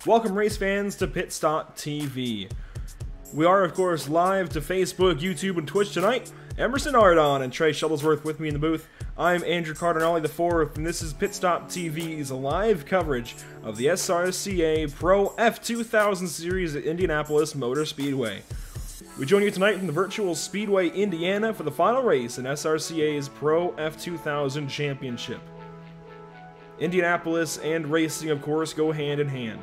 Welcome race fans to Pit Stop TV. We are of course live to Facebook, YouTube, and Twitch tonight. Emerson Ardon and Trey Shuttlesworth with me in the booth. I'm Andrew Cardinale IV, and this is Pit Stop TV's live coverage of the SRCA Pro F2000 Series at Indianapolis Motor Speedway. We join you tonight from the virtual Speedway, Indiana for the final race in SRCA's Pro F2000 Championship. Indianapolis and racing, of course, go hand in hand.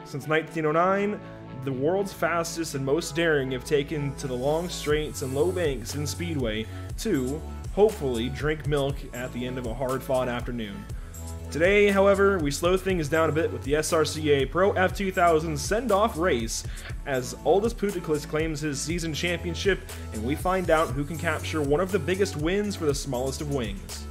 Since 1909, the world's fastest and most daring have taken to the long straights and low banks in Speedway to, hopefully, drink milk at the end of a hard-fought afternoon. Today, however, we slow things down a bit with the SRCA Pro F2000 send-off race as Aldis Puteklis claims his season championship, and we find out who can capture one of the biggest wins for the smallest of wings.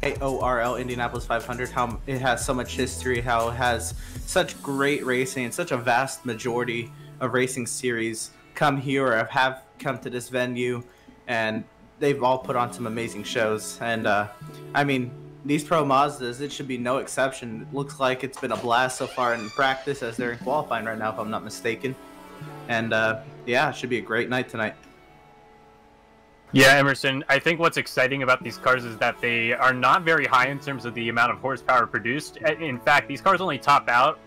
AORL Indianapolis 500, how it has so much history, how it has such great racing, and such a vast majority of racing series come here or have come to this venue, and they've all put on some amazing shows. And I mean, these Pro Mazdas, it should be no exception. It looks like it's been a blast so far in practice, as they're in qualifying right now, if I'm not mistaken. And yeah, it should be a great night tonight. Yeah, Emerson, I think what's exciting about these cars is that they are not very high in terms of the amount of horsepower produced. In fact, these cars only top out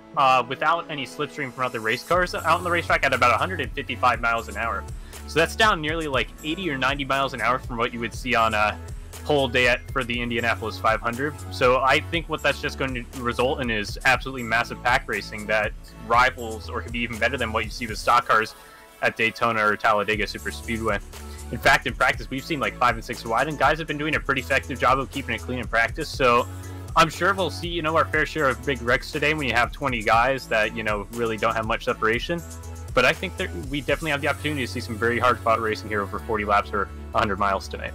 without any slipstream from other race cars out on the racetrack at about 155 miles an hour. So that's down nearly like 80 or 90 miles an hour from what you would see on a whole day for the Indianapolis 500. So I think what that's just going to result in is absolutely massive pack racing that rivals or could be even better than what you see with stock cars at Daytona or Talladega Super Speedway. In fact, in practice, we've seen like 5 and 6 wide, and guys have been doing a pretty effective job of keeping it clean in practice. So I'm sure we'll see, you know, our fair share of big wrecks today when you have 20 guys that, you know, really don't have much separation. But I think that we definitely have the opportunity to see some very hard-fought racing here over 40 laps or 100 miles tonight.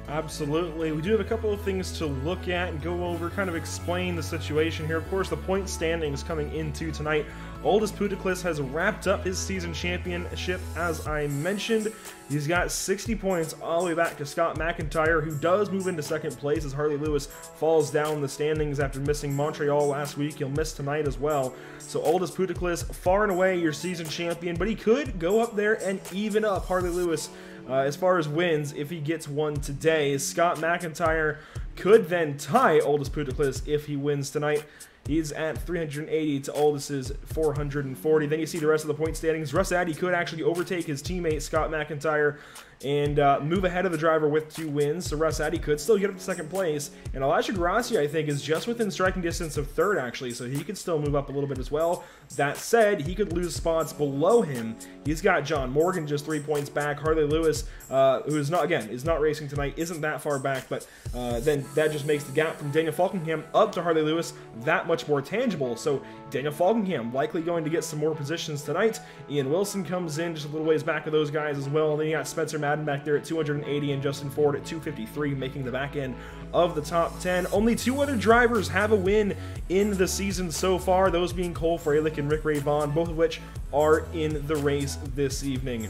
Absolutely. We do have a couple of things to look at and go over, kind of explain the situation here. Of course, the point standings coming into tonight. Aldis Puteklis has wrapped up his season championship, as I mentioned. He's got 60 points all the way back to Scott Mcintyre, who does move into second place as Harley Lewis falls down the standings after missing Montreal last week. He'll miss tonight as well. So Aldis Puteklis, far and away your season champion, but he could go up there and even up Harley Lewis as far as wins if he gets one today. Scott Mcintyre could then tie Aldis Puteklis if he wins tonight. He's at 380 to Aldis's 440. Then you see the rest of the point standings. Russ Addy could actually overtake his teammate Scott Mcintyre and move ahead of the driver with 2 wins. So Russ Addy could still get up to second place. And Elijah Gracia, I think, is just within striking distance of third, actually. So he could still move up a little bit as well. That said, he could lose spots below him. He's got John Morgan just 3 points back. Harley Lewis, who is not, again, is not racing tonight, isn't that far back. But then that just makes the gap from Daniel Falkingham up to Harley Lewis that much more tangible. So Daniel Falkingham likely going to get some more positions tonight. Ian Wilson comes in just a little ways back of those guys as well. And then you got Spencer Madden back there at 280 and Justin Ford at 253, making the back end of the top 10. Only 2 other drivers have a win in the season so far, those being Cole Freilich and Rick Ray Vaughn, both of which are in the race this evening.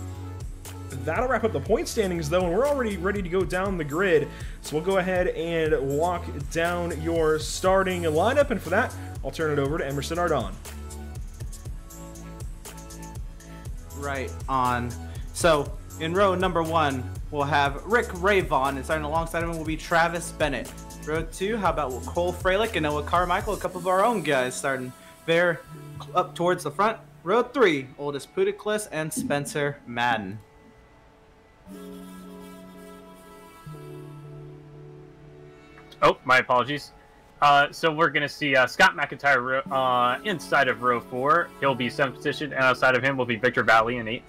That'll wrap up the point standings, though, and we're already ready to go down the grid. So we'll go ahead and walk down your starting lineup, and for that, I'll turn it over to Emerson Ardon. Right on. So in row number 1, we'll have Rick Ray Vaughn, and starting alongside him will be Travis Bennett. Row 2, how about Cole Freilich and Noah Carmichael, a couple of our own guys starting there up towards the front. Row 3, Aldis Puteklis and Spencer Madden. Oh, my apologies. So we're going to see Scott Mcintyre inside of row 4. He'll be 7th position, and outside of him will be Victor Valley in 8th.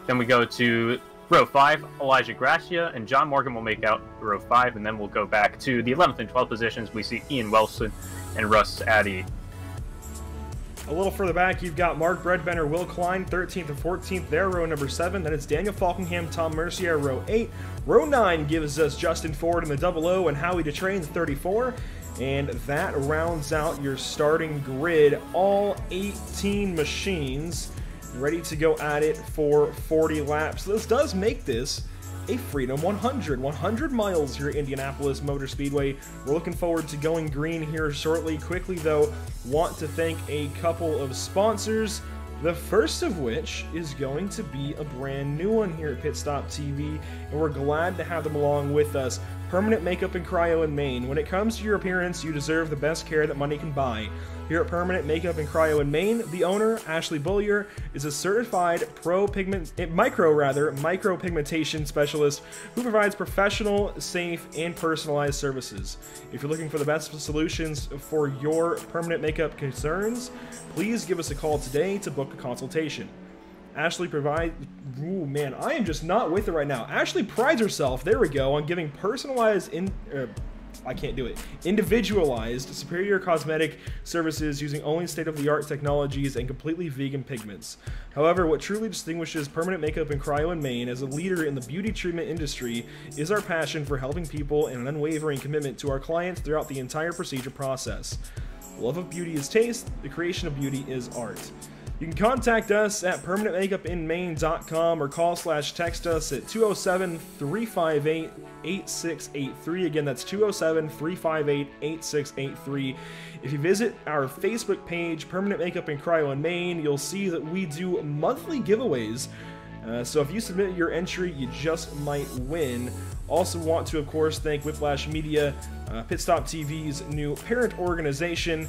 Then we go to row 5, Elijah Gracia and John Morgan will make out row 5, and then we'll go back to the 11th and 12th positions. We see Ian Wilson and Russ Addy. A little further back, you've got Mark Bredbender, Will Klein, 13th and 14th there, row number 7. Then it's Daniel Falkingham, Tom Mercier, row 8. Row 9 gives us Justin Ford in the 00 and Howie DeTrain, 34. And that rounds out your starting grid. All 18 machines ready to go at it for 40 laps. This does make this a Freedom 100 miles here at Indianapolis Motor Speedway. We're looking forward to going green here shortly. Quickly though, want to thank a couple of sponsors, the first of which is going to be a brand new one here at Pit Stop TV, and we're glad to have them along with us. Permanent Makeup and Cryo in Maine. When it comes to your appearance, you deserve the best care that money can buy. Here at Permanent Makeup and Cryo in Maine, the owner, Ashley Bullier, is a certified micro-pigmentation specialist who provides professional, safe, and personalized services. If you're looking for the best solutions for your permanent makeup concerns, please give us a call today to book a consultation. Ashley provides... Ooh, man, I am just not with it right now. Ashley prides herself, there we go, on giving personalized... individualized, superior cosmetic services using only state-of-the-art technologies and completely vegan pigments. However, what truly distinguishes Permanent Makeup and Cryo in Maine as a leader in the beauty treatment industry is our passion for helping people and an unwavering commitment to our clients throughout the entire procedure process. Love of beauty is taste, the creation of beauty is art. You can contact us at permanentmakeupinmaine.com or call/text us at 207-358-8683. Again, that's 207-358-8683. If you visit our Facebook page, Permanent Makeup and Cryo in Maine, you'll see that we do monthly giveaways. So if you submit your entry, you just might win. Also want to, of course, thank Whiplash Media, Pit Stop TV's new parent organization.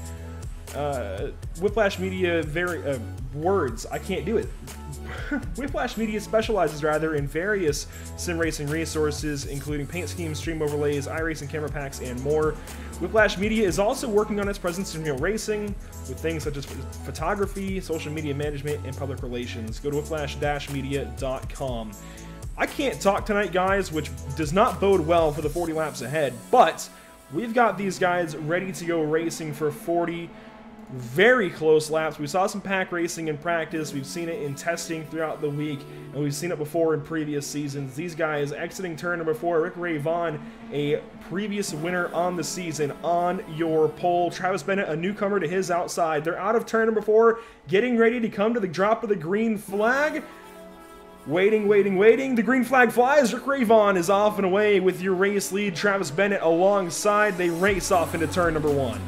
Whiplash Media, words, I can't do it. Whiplash Media specializes in various sim racing resources, including paint schemes, stream overlays, iRacing camera packs, and more. Whiplash Media is also working on its presence in real racing with things such as photography, social media management, and public relations. Go to whiplash-media.com. I can't talk tonight, guys, which does not bode well for the 40 laps ahead, but we've got these guys ready to go racing for 40 very close laps. We saw some pack racing in practice, we've seen it in testing throughout the week, and we've seen it before in previous seasons. These guys exiting turn number 4, Rick Ray Vaughn, a previous winner on the season, on your pole. Travis Bennett, a newcomer to his outside. They're out of turn number 4, getting ready to come to the drop of the green flag. Waiting. The green flag flies. Rick Ray Vaughn is off and away with your race lead. Travis Bennett alongside. They race off into turn number 1.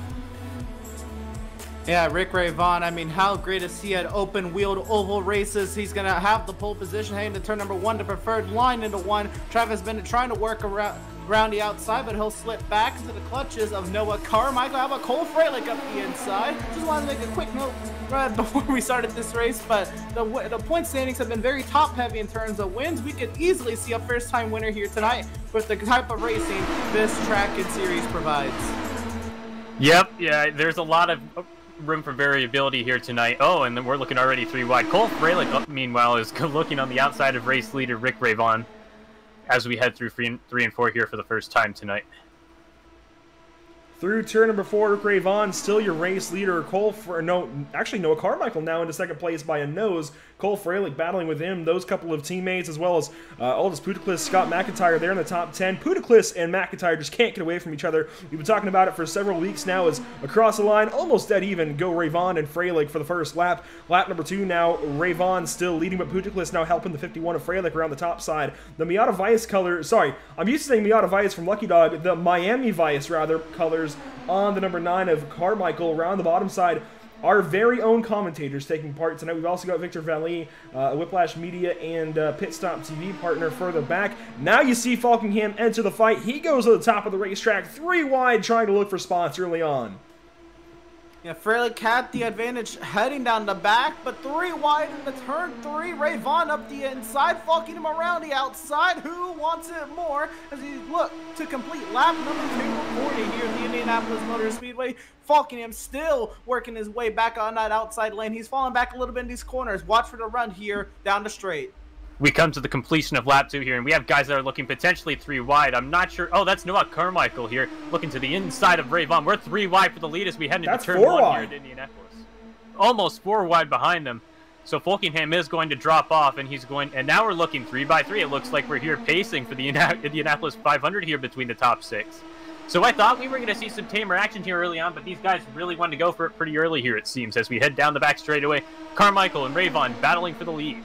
Yeah, Rick Ray Vaughn, I mean, how great is he at open-wheeled oval races? He's going to have the pole position heading to turn number 1, the preferred line into 1. Travis Bennett trying to work around the outside, but he'll slip back into the clutches of Noah Carmichael. How about Cole Freilich up the inside? Just wanted to make a quick note right before we started this race, but the point standings have been very top-heavy in terms of wins. We could easily see a first-time winner here tonight with the type of racing this track and series provides. Yep, yeah, there's a lot of room for variability here tonight. Oh, and then we're looking already 3 wide. Cole Freilich, meanwhile, is looking on the outside of race leader Rick Ray Vaughn as we head through 3 and 4 here for the first time tonight. Through turn number 4, Rick Ray Vaughn, still your race leader. Noah Carmichael now into second place by a nose. Cole Freilich battling with him, those couple of teammates, as well as Aldis Puteklis, Scott Mcintyre there in the top 10. Puteklis and Mcintyre just can't get away from each other. We've been talking about it for several weeks now, as across the line, almost dead even, go Ray Vaughn and Freilich for the first lap. Lap number 2 now, Ray Vaughn still leading, but Puteklis now helping the 51 of Freilich around the top side. The Miata Vice color, sorry, I'm used to saying Miata Vice from Lucky Dog, the Miami Vice, rather, colors on the number 9 of Carmichael around the bottom side. Our very own commentators taking part tonight. We've also got Victor Valley, Whiplash Media, and Pit Stop TV partner further back. Now you see Falkingham enter the fight. He goes to the top of the racetrack, 3 wide, trying to look for spots early on. Yeah, Freilich had the advantage heading down the back, but 3 wide in the turn 3. Ray Vaughn up the inside, fucking him around the outside. Who wants it more as he look to complete lap number 240 here at the Indianapolis Motor Speedway. Falkingham still working his way back on that outside lane. He's falling back a little bit in these corners. Watch for the run here down the straight. We come to the completion of lap 2 here, and we have guys that are looking potentially 3 wide. I'm not sure. Oh, that's Noah Carmichael here, looking to the inside of Ray Vaughn. We're 3 wide for the lead as we head into turn 1 here at Indianapolis. Almost 4 wide behind them. So Falkingham is going to drop off, and and now we're looking 3 by 3. It looks like we're here pacing for the Indianapolis 500 here between the top 6. So I thought we were going to see some tamer action here early on, but these guys really wanted to go for it pretty early here, it seems, as we head down the back straightaway. Carmichael and Rayvon battling for the lead.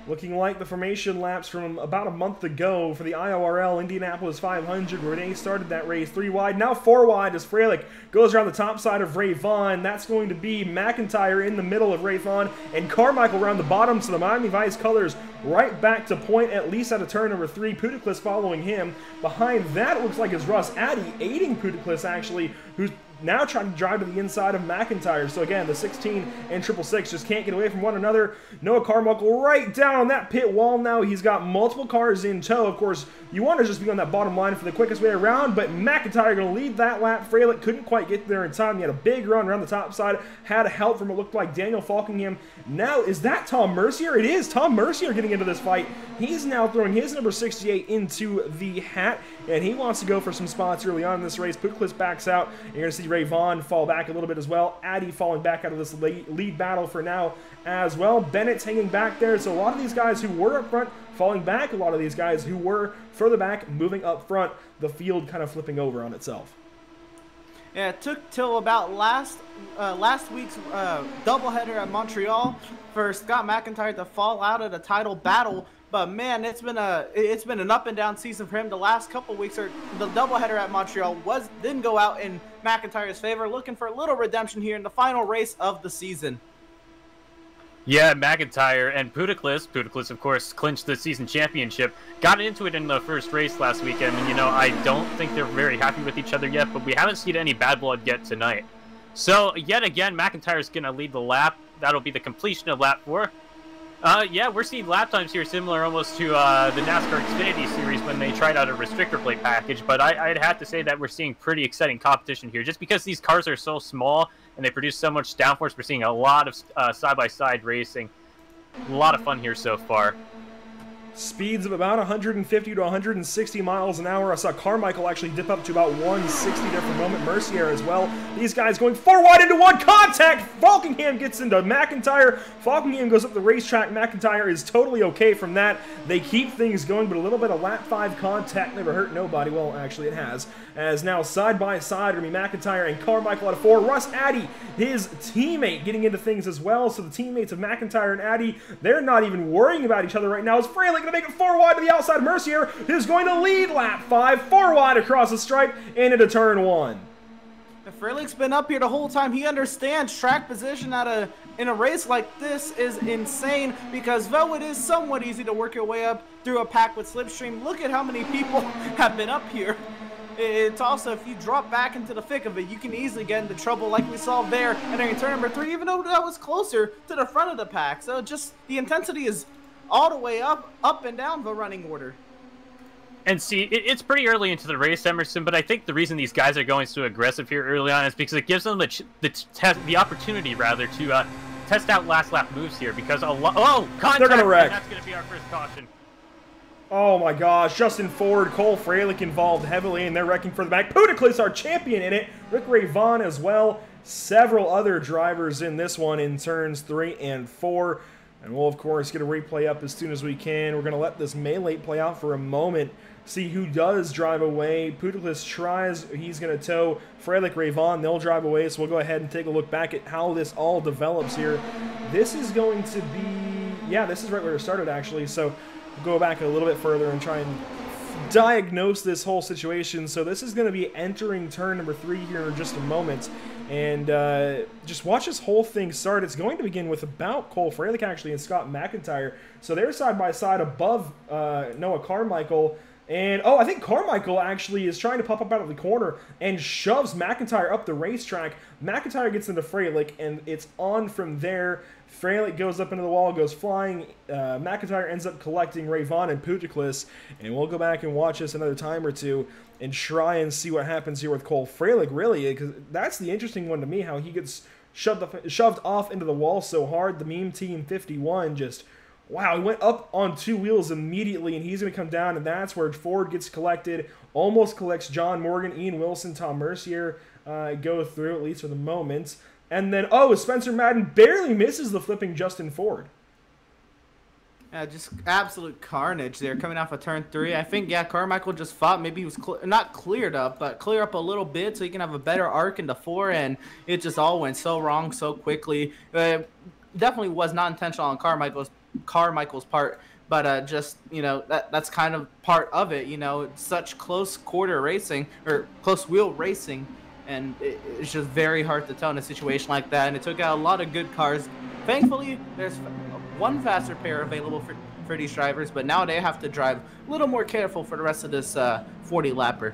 Looking like the formation laps from about a month ago for the IORL Indianapolis 500, where they started that race 3 wide. Now 4 wide as Freilich goes around the top side of Rayvon. That's going to be Mcintyre in the middle of Rayvon and Carmichael around the bottom. So the Miami Vice colors right back to point, at least at a turn number 3. Puticlis following him. Behind that, it looks like is Russ Addy aiding Puticlis, actually, who's now trying to drive to the inside of Mcintyre. So again, the 16 and 666 just can't get away from one another. Noah Carmichael right down on that pit wall now. He's got multiple cars in tow. Of course, you want to just be on that bottom line for the quickest way around, but Mcintyre going to lead that lap. Freilich couldn't quite get there in time. He had a big run around the top side. Had help from, it looked like, Daniel Falkingham. Now, is that Tom Mercier? It is Tom Mercier getting into this fight. He's now throwing his number 68 into the hat, and he wants to go for some spots early on in this race. Puticlis backs out. You're going to see Rayvon fall back a little bit as well. Addy falling back out of this lead battle for now as well. Bennett's hanging back there. So a lot of these guys who were up front falling back. A lot of these guys who were further back moving up front. The field kind of flipping over on itself. Yeah, it took till about last week's doubleheader at Montreal for Scott Mcintyre to fall out of the title battle. But man, it's been an up and down season for him. The last couple weeks, or the doubleheader at Montreal didn't go out in McIntyre's favor. Looking for a little redemption here in the final race of the season. Yeah, McIntyre and Puticlis. Puticlis, of course, clinched the season championship. Got into it in the first race last weekend, and, you know, I don't think they're very happy with each other yet, but we haven't seen any bad blood yet tonight. So, yet again, McIntyre's going to lead the lap. That'll be the completion of lap 4. Yeah, we're seeing lap times here similar almost to the NASCAR Xfinity Series when they tried out a restrictor plate package, but I'd have to say that we're seeing pretty exciting competition here. Just because these cars are so small and they produce so much downforce, we're seeing a lot of side-by-side racing. A lot of fun here so far. Speeds of about 150 to 160 miles an hour. I saw Carmichael actually dip up to about 160 there for a moment. Mercier as well. These guys going 4 wide into 1. Contact! Falkingham gets into McIntyre. Falkingham goes up the racetrack. McIntyre is totally okay from that. They keep things going, but a little bit of lap 5 contact never hurt nobody. Well, actually it has. As now side by side are going to be McIntyre and Carmichael out of 4. Russ Addy, his teammate, getting into things as well. So the teammates of McIntyre and Addy, they're not even worrying about each other right now. It's Freilich going to make it 4 wide to the outside. Mercier, who's going to lead lap 5, 4 wide across the stripe and into turn 1. Freilich's been up here the whole time. He understands track position in a race like this is insane, because though it is somewhat easy to work your way up through a pack with slipstream, look at how many people have been up here. It's also, if you drop back into the thick of it, you can easily get into trouble like we saw there entering turn number 3, even though that was closer to the front of the pack. So just the intensity is all the way up and down the running order. And see, it's pretty early into the race, Emerson, but I think the reason these guys are going so aggressive here early on is because it gives them the opportunity, rather, to test out last lap moves here, because contact! They're gonna wreck. That's going to be our first caution. Oh my gosh, Justin Ford, Cole Freilich involved heavily, and they're wrecking for the back. Puticlis, our champion in it. Rick Rayvon as well. Several other drivers in this one in turns 3 and 4. And we'll, of course, get a replay up as soon as we can. We're going to let this melee play out for a moment. See who does drive away. Puticlis tries. He's going to tow Freilich, Rayvon. They'll drive away. So we'll go ahead and take a look back at how this all develops here. This is going to be... Yeah, this is right where it started, actually. So we'll go back a little bit further and try and diagnose this whole situation. So this is going to be entering turn number 3 here in just a moment. And just watch this whole thing start. It's going to begin with about Cole Freilich, actually, and Scott McIntyre. So they're side by side above Noah Carmichael. And, oh, I think Carmichael actually is trying to pop up out of the corner and shoves McIntyre up the racetrack. McIntyre gets into Freilich, and it's on from there. Freilich goes up into the wall, goes flying. McIntyre ends up collecting Rayvon and Puticlis. And we'll go back and watch this another time or two and try and see what happens here with Cole Freilich, really, because that's the interesting one to me, how he gets shoved off into the wall so hard. The meme team 51 just... Wow, he went up on 2 wheels immediately, and he's going to come down, and that's where Ford gets collected, almost collects John Morgan, Ian Wilson, Tom Mercier go through, at least for the moment. And then, oh, Spencer Madden barely misses the flipping Justin Ford. Just absolute carnage there coming off of turn 3. I think, yeah, Carmichael just thought maybe he was not cleared up, but clear up a little bit so he can have a better arc into 4, and it just all went so wrong so quickly. Definitely was not intentional on Carmichael's part, but just, you know, that's kind of part of it, you know, such close quarter racing, or close wheel racing, and it's just very hard to tell in a situation like that, and it took out a lot of good cars. Thankfully, there's one faster pair available for these drivers, but now they have to drive a little more careful for the rest of this 40-lapper.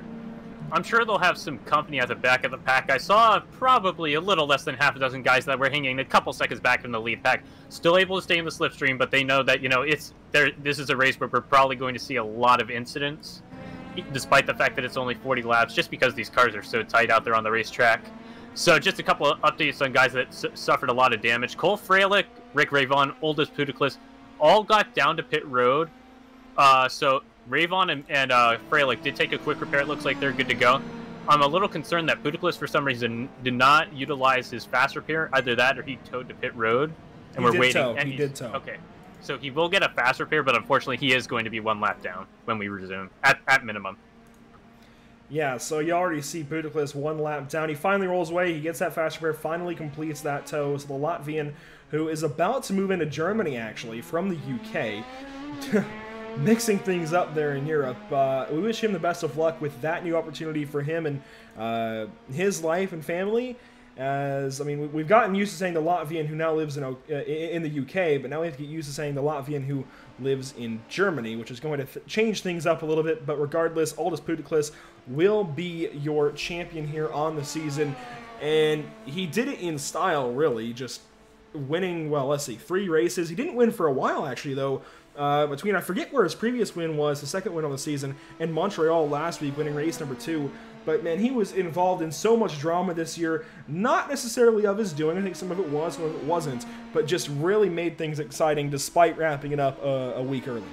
I'm sure they'll have some company at the back of the pack. I saw probably a little less than half a dozen guys that were hanging a couple seconds back from the lead pack, still able to stay in the slipstream, but they know that, you know, this is a race where we're probably going to see a lot of incidents, despite the fact that it's only 40 laps, just because these cars are so tight out there on the racetrack. So just a couple of updates on guys that suffered a lot of damage. Cole Freilich, Rick Ravon, Oldest Puticlus, all got down to pit road. So Ravon and Freilich did take a quick repair. It looks like they're good to go. I'm a little concerned that Puticlus, for some reason, did not utilize his fast repair. Either that or he towed to pit road. And we're waiting. He did tow. Okay. So he will get a fast repair, but unfortunately he is going to be 1 lap down when we resume, at minimum. Yeah, so you already see Puticlus 1 lap down. He finally rolls away. He gets that fast repair, finally completes that tow. So the Latvian, who is about to move into Germany, actually, from the UK, mixing things up there in Europe. We wish him the best of luck with that new opportunity for him and his life and family. As, I mean, we've gotten used to saying the Latvian who now lives in the UK, but now we have to get used to saying the Latvian who lives in Germany, which is going to change things up a little bit. But regardless, Aldis Puticlus will be your champion here on the season, and he did it in style, really, just winning, well, let's see, 3 races. He didn't win for a while, actually, though. Between, I forget where his previous win was, the second win on the season, and Montreal last week, winning race number 2. But, man, he was involved in so much drama this year, not necessarily of his doing. I think some of it was, some of it wasn't, but just really made things exciting despite wrapping it up a week early.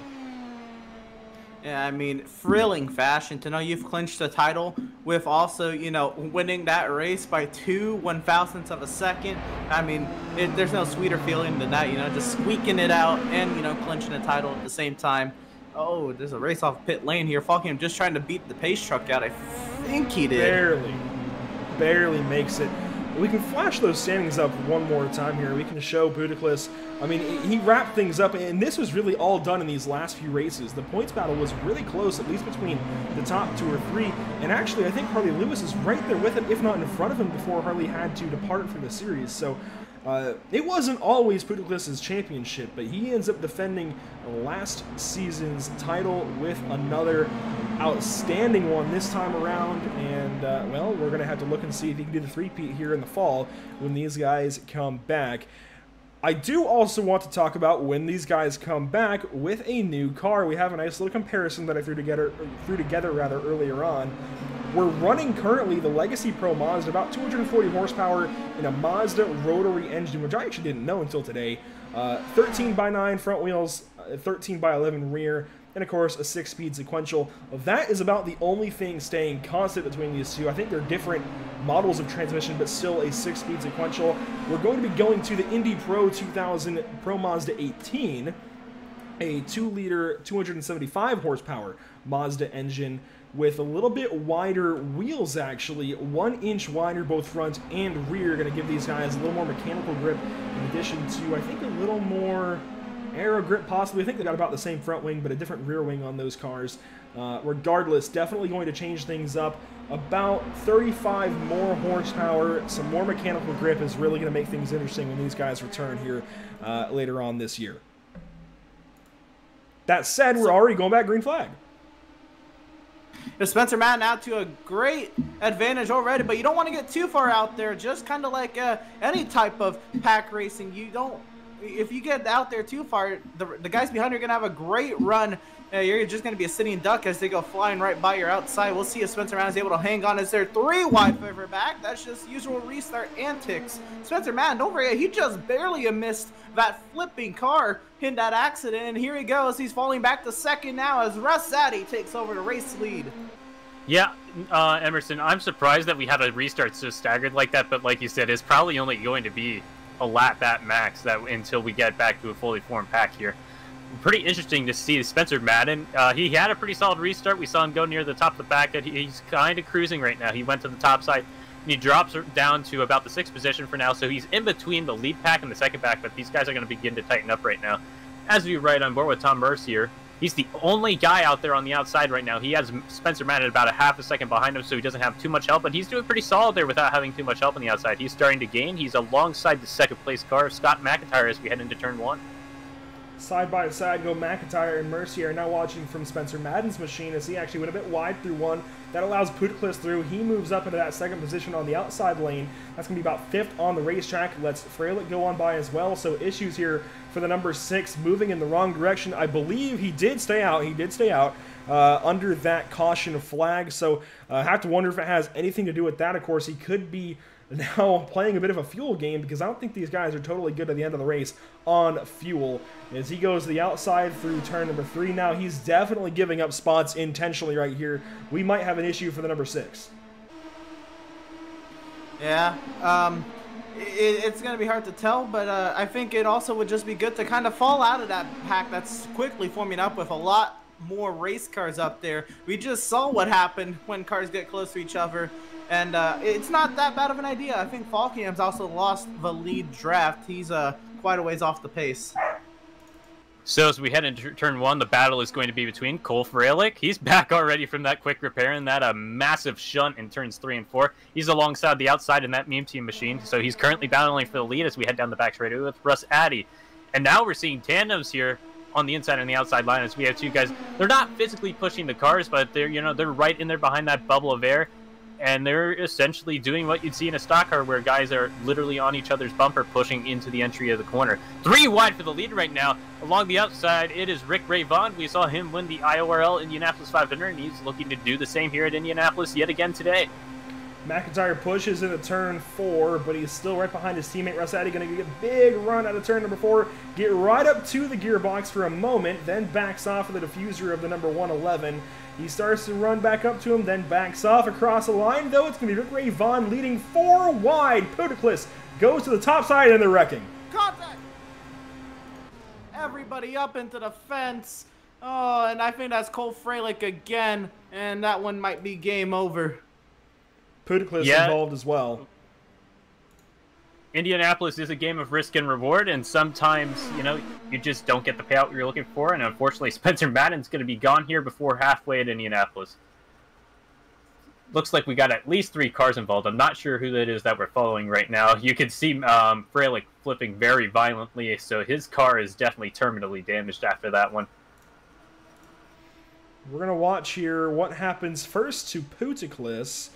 Yeah, I mean, thrilling fashion to know you've clinched the title with also, you know, winning that race by 2 1/1000ths of a second. I mean, there's no sweeter feeling than that, you know, just squeaking it out and, you know, clinching the title at the same time. Oh, there's a race off pit lane here. Falking just trying to beat the pace truck out. I think he did. Barely makes it. We can flash those standings up one more time here. We can show Puticlus. I mean, he wrapped things up, and this was really all done in these last few races. The points battle was really close, at least between the top 2 or 3. And actually, I think Harley Lewis is right there with him, if not in front of him, before Harley had to depart from the series. So it wasn't always Puticlus's championship, but he ends up defending last season's title with another outstanding one this time around, and well, we're gonna have to look and see if he can do the three-peat here in the fall when these guys come back. I do also want to talk about when these guys come back with a new car. We have a nice little comparison that I threw together earlier on. We're running currently the Legacy Pro Mazda, about 240 horsepower in a Mazda rotary engine, which I actually didn't know until today. 13x9 front wheels, 13x11 rear, and of course a 6-speed sequential. That is about the only thing staying constant between these two. I think they're different models of transmission, but still a 6-speed sequential. We're going to be going to the Indy Pro 2000 Pro Mazda 18, a 2-liter, 275 horsepower Mazda engine with a little bit wider wheels, actually, 1 inch wider both front and rear. Going to give these guys a little more mechanical grip, in addition to, I think, a little more aero grip, possibly. I think they got about the same front wing, but a different rear wing on those cars. Regardless, definitely going to change things up. About 35 more horsepower, some more mechanical grip is really going to make things interesting when these guys return here later on this year. That said, we're already going back green flag. Spencer Madden out to a great advantage already, but you don't want to get too far out there. Just kind of like any type of pack racing, you don't. If you get out there too far, the guys behind you are going to have a great run. You're just going to be a sitting duck as they go flying right by your outside. We'll see if Spencer Madden is able to hang on as they're 3 wide further back. That's just usual restart antics. Spencer Madden, don't forget, he just barely missed that flipping car in that accident. And here he goes. He's falling back to second now as Russ Zaddy takes over the race lead. Yeah, Emerson, I'm surprised that we had a restart so staggered like that, but like you said, it's probably only going to be a lap at max until we get back to a fully formed pack here. pretty interesting to see Spencer Madden. He had a pretty solid restart. We saw him go near the top of the pack. He's kind of cruising right now. He went to the top side, and he drops down to about the 6th position for now. So he's in between the lead pack and the second pack, but these guys are going to begin to tighten up right now. As we ride on board with Tom Mercier, he's the only guy out there on the outside right now. He has Spencer Madden about a half a second behind him, so he doesn't have too much help, but he's doing pretty solid there without having too much help on the outside. He's starting to gain. He's alongside the second-place car, Scott Mcintyre, as we head into turn 1. Side by side go Mcintyre and Mercier. Now watching from Spencer Madden's machine as he actually went a bit wide through one. That allows Puticlis through. He moves up into that second position on the outside lane. That's going to be about 5th on the racetrack. Lets Freilich go on by as well. So issues here for the number 6, moving in the wrong direction. I believe he did stay out. He did stay out under that caution flag. So I have to wonder if it has anything to do with that. Of course, he could be now playing a bit of a fuel game because I don't think these guys are totally good at the end of the race on fuel. As he goes to the outside through turn number 3 now, he's definitely giving up spots intentionally right here. We might have an issue for the number 6. Yeah, it's going to be hard to tell, but I think it also would just be good to kind of fall out of that pack that's quickly forming up with a lot more race cars up there. We just saw what happened when cars get close to each other. And it's not that bad of an idea. I think Falkham's also lost the lead draft. He's quite a ways off the pace. So as we head into turn 1, the battle is going to be between Cole Freilich. He's back already from that quick repair and that massive shunt in turns 3 and 4. He's alongside the outside in that meme team machine. So he's currently battling for the lead as we head down the back straight with Russ Addy. And now we're seeing tandems here on the inside and the outside line as we have two guys. They're not physically pushing the cars, but they're right in there behind that bubble of air. And they're essentially doing what you'd see in a stock car where guys are literally on each other's bumper pushing into the entry of the corner. 3 wide for the lead right now. Along the outside, it is Rick Ray Vaughn. We saw him win the IORL Indianapolis 500, and he's looking to do the same here at Indianapolis yet again today. Mcintyre pushes into turn 4, but he's still right behind his teammate Russ Addy. Going to get a big run out of turn number 4, get right up to the gearbox for a moment, then backs off of the diffuser of the number 111. He starts to run back up to him, then backs off across the line, though. It's going to be Rick Ray Vaughn leading 4 wide. Puticlis goes to the top side, and they're wrecking. Contact! Everybody up into the fence. Oh, and I think that's Cole Freilich again, and that one might be game over. Puticlis involved as well. Indianapolis is a game of risk and reward, and sometimes, you just don't get the payout you're looking for, and unfortunately Spencer Madden's going to be gone here before halfway at Indianapolis. Looks like we got at least 3 cars involved. I'm not sure who that is that we're following right now. You can see Freilich flipping very violently, so his car is definitely terminally damaged after that one. We're going to watch here what happens first to Puticlis.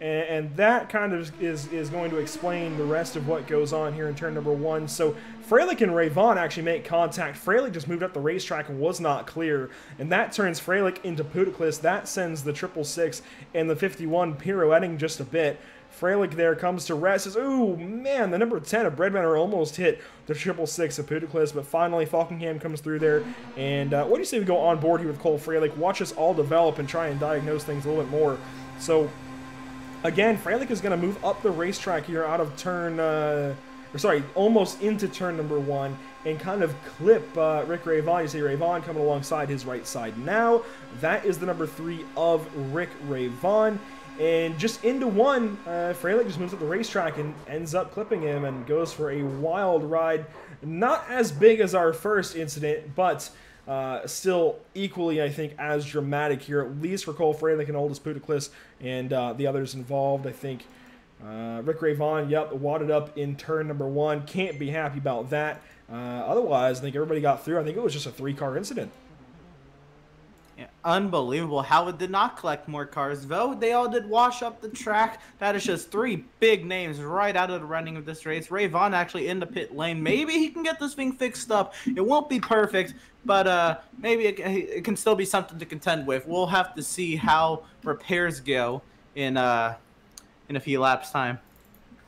And that kind of is going to explain the rest of what goes on here in turn number 1. So Freilich and Ray Vaughn actually make contact. Freilich just moved up the racetrack and was not clear. And that turns Freilich into Puticlis. That sends the 666 and the 51 pirouetting just a bit. Freilich there comes to rest. Says, ooh, man, the number 10 of Breadmanor almost hit the 666 of Puticlis. But finally, Falkingham comes through there. And what do you say we go on board here with Cole Freilich? Watch us all develop and try and diagnose things a little bit more. So again, Freilich is going to move up the racetrack here out of almost into turn number 1 and kind of clip Rick Ray Vaughn. You see Ray Vaughn coming alongside his right side now. That is the number 3 of Rick Ray Vaughn. And just into 1, Freilich just moves up the racetrack and ends up clipping him and goes for a wild ride. Not as big as our first incident, but still equally, I think, as dramatic here, at least for Cole Freilich and Aldous Puticlis and the others involved. I think Rick Ray Vaughn, wadded up in turn number 1. Can't be happy about that. Otherwise, I think everybody got through. I think it was just a 3-car incident. Yeah, unbelievable how it did not collect more cars, though. They all did wash up the track. That is just 3 big names right out of the running of this race. Ray Vaughn actually in the pit lane. Maybe he can get this thing fixed up. It won't be perfect, but maybe it can still be something to contend with. We'll have to see how repairs go in a few laps' time.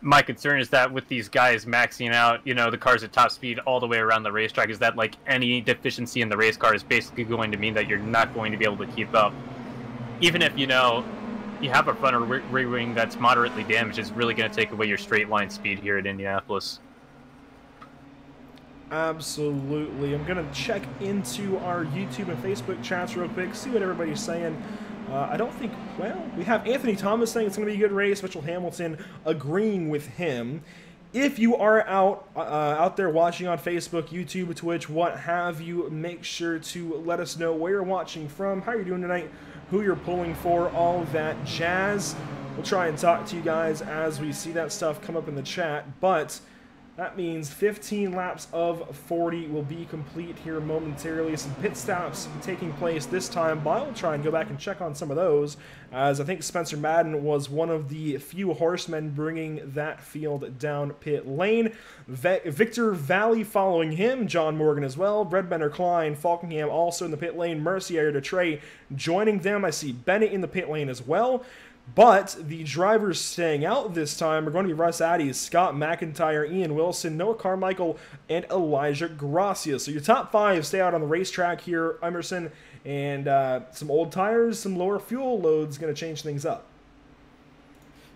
My concern is that with these guys maxing out, the cars at top speed all the way around the racetrack, is that like any deficiency in the race car is basically going to mean that you're not going to be able to keep up. Even if, you have a front or rear wing that's moderately damaged, it's really going to take away your straight line speed here at Indianapolis. Absolutely. I'm going to check into our YouTube and Facebook chats real quick, see what everybody's saying. I don't think, well, we have Anthony Thomas saying it's going to be a good race, Mitchell Hamilton agreeing with him. If you are out there watching on Facebook, YouTube, Twitch, what have you, make sure to let us know where you're watching from, how you're doing tonight, who you're pulling for, all that jazz. We'll try and talk to you guys as we see that stuff come up in the chat, but that means 15 laps of 40 will be complete here momentarily. Some pit stops taking place this time, but I'll try and go back and check on some of those, as I think Spencer Madden was one of the few horsemen bringing that field down pit lane. Victor Valley following him, John Morgan as well, Breadbender Klein, Falkingham also in the pit lane, Mercier DeTrey joining them. I see Bennett in the pit lane as well. But the drivers staying out this time are going to be Russ Addy, Scott McIntyre, Ian Wilson, Noah Carmichael, and Elijah Gracia. So your top 5 stay out on the racetrack here, Emerson, and some old tires, some lower fuel loads going to change things up.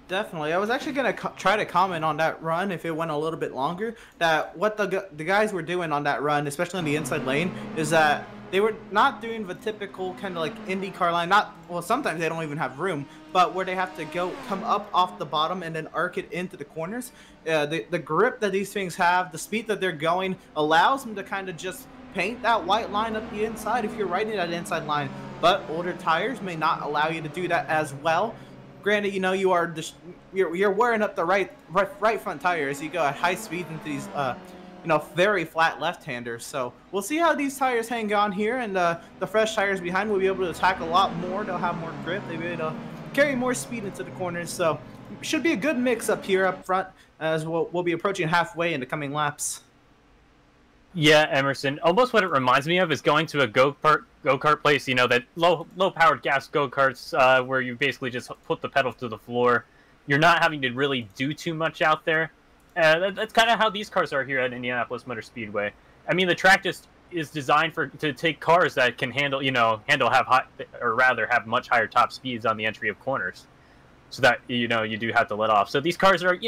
Definitely. I was actually going to try to comment on that run if it went a little bit longer. That what the guys were doing on that run, especially in the inside lane, is that they were not doing the typical kind of like IndyCar line. Well, sometimes they don't even have room, but where they have to come up off the bottom and then arc it into the corners. The grip that these things have, the speed that they're going, allows them to kind of just paint that white line up the inside if you're riding that inside line. But older tires may not allow you to do that as well. Granted, you know, you're wearing up the right front tire as you go at high speeds into these very flat left-handers. So we'll see how these tires hang on here, and the fresh tires behind will be able to attack a lot more. They'll have more grip. They'll be able to carry more speed into the corners. So should be a good mix up here up front as we'll be approaching halfway in the coming laps. Yeah, Emerson. Almost what it reminds me of is going to a go-kart place, you know, that low-powered gas go-karts where you basically just put the pedal to the floor. You're not having to really do too much out there. That's kind of how these cars are here at Indianapolis Motor Speedway. I mean, the track just is designed to take cars that can have much higher top speeds on the entry of corners, so that you do have to let off. So these cars are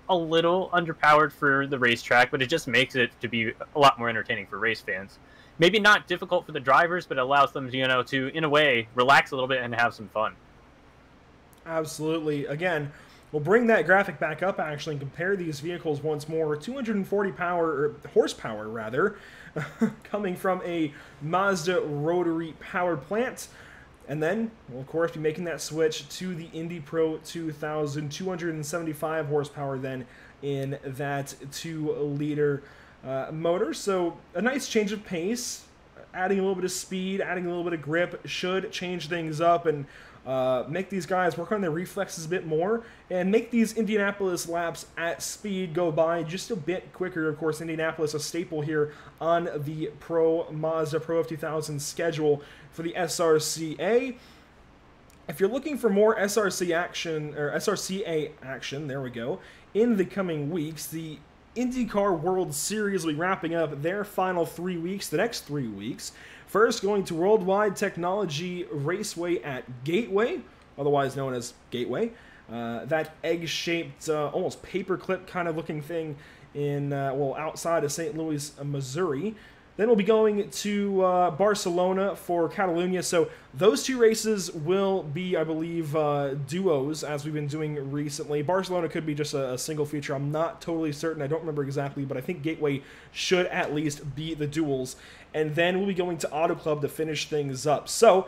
a little underpowered for the racetrack, but it just makes it to be a lot more entertaining for race fans. Maybe not difficult for the drivers, but it allows them to in a way relax a little bit and have some fun. Absolutely. Again, we'll bring that graphic back up actually and compare these vehicles once more. 240 horsepower rather, coming from a Mazda rotary powered plant. And then we'll of course be making that switch to the Indy Pro 2000, 275 horsepower then in that 2-liter motor. So a nice change of pace, adding a little bit of speed, adding a little bit of grip should change things up and make these guys work on their reflexes a bit more and make these Indianapolis laps at speed go by just a bit quicker. Of course, Indianapolis a staple here on the Mazda Pro F2000 schedule for the SRCA. If you're looking for more SRCA action, there we go, in the coming weeks, the IndyCar World Series will be wrapping up their final 3 weeks, the next 3 weeks. First, going to Worldwide Technology Raceway at Gateway, otherwise known as Gateway. That egg-shaped, almost paperclip kind of looking thing in, outside of St. Louis, Missouri. Then we'll be going to Barcelona for Catalunya. So those 2 races will be, I believe, duos, as we've been doing recently. Barcelona could be just a single feature. I'm not totally certain. I don't remember exactly, but I think Gateway should at least be the duels. And then we'll be going to Auto Club to finish things up. So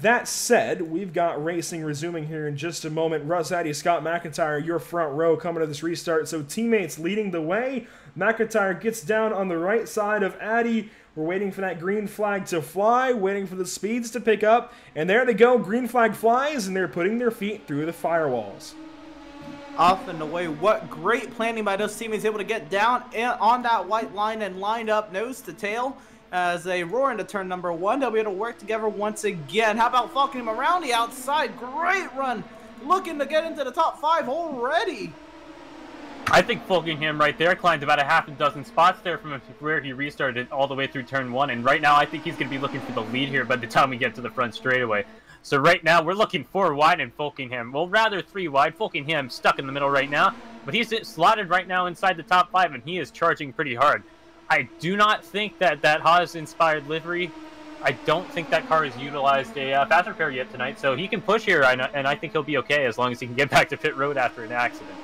that said, we've got racing resuming here in just a moment. Russ Addy, Scott McIntyre, your front row coming to this restart. So teammates leading the way. McIntyre gets down on the right side of Addy. We're waiting for that green flag to fly, waiting for the speeds to pick up. And there they go, green flag flies, and they're putting their feet through the firewalls. Off and away. What great planning by those teammates, able to get down on that white line and lined up nose to tail. As they roar into turn number 1, they'll be able to work together once again. How about Falkingham around the outside? Great run. Looking to get into the top 5 already. I think Falkingham right there climbed about a half a dozen spots there from where he restarted all the way through turn 1. And right now I think he's going to be looking for the lead here by the time we get to the front straightaway. So right now we're looking 4 wide in Falkingham. Well, rather 3 wide. Falkingham stuck in the middle right now. But he's slotted right now inside the top 5 and he is charging pretty hard. I do not think that Haas-inspired livery, I don't think that car has utilized a fast repair yet tonight, so he can push here, and I think he'll be okay as long as he can get back to pit road after an accident.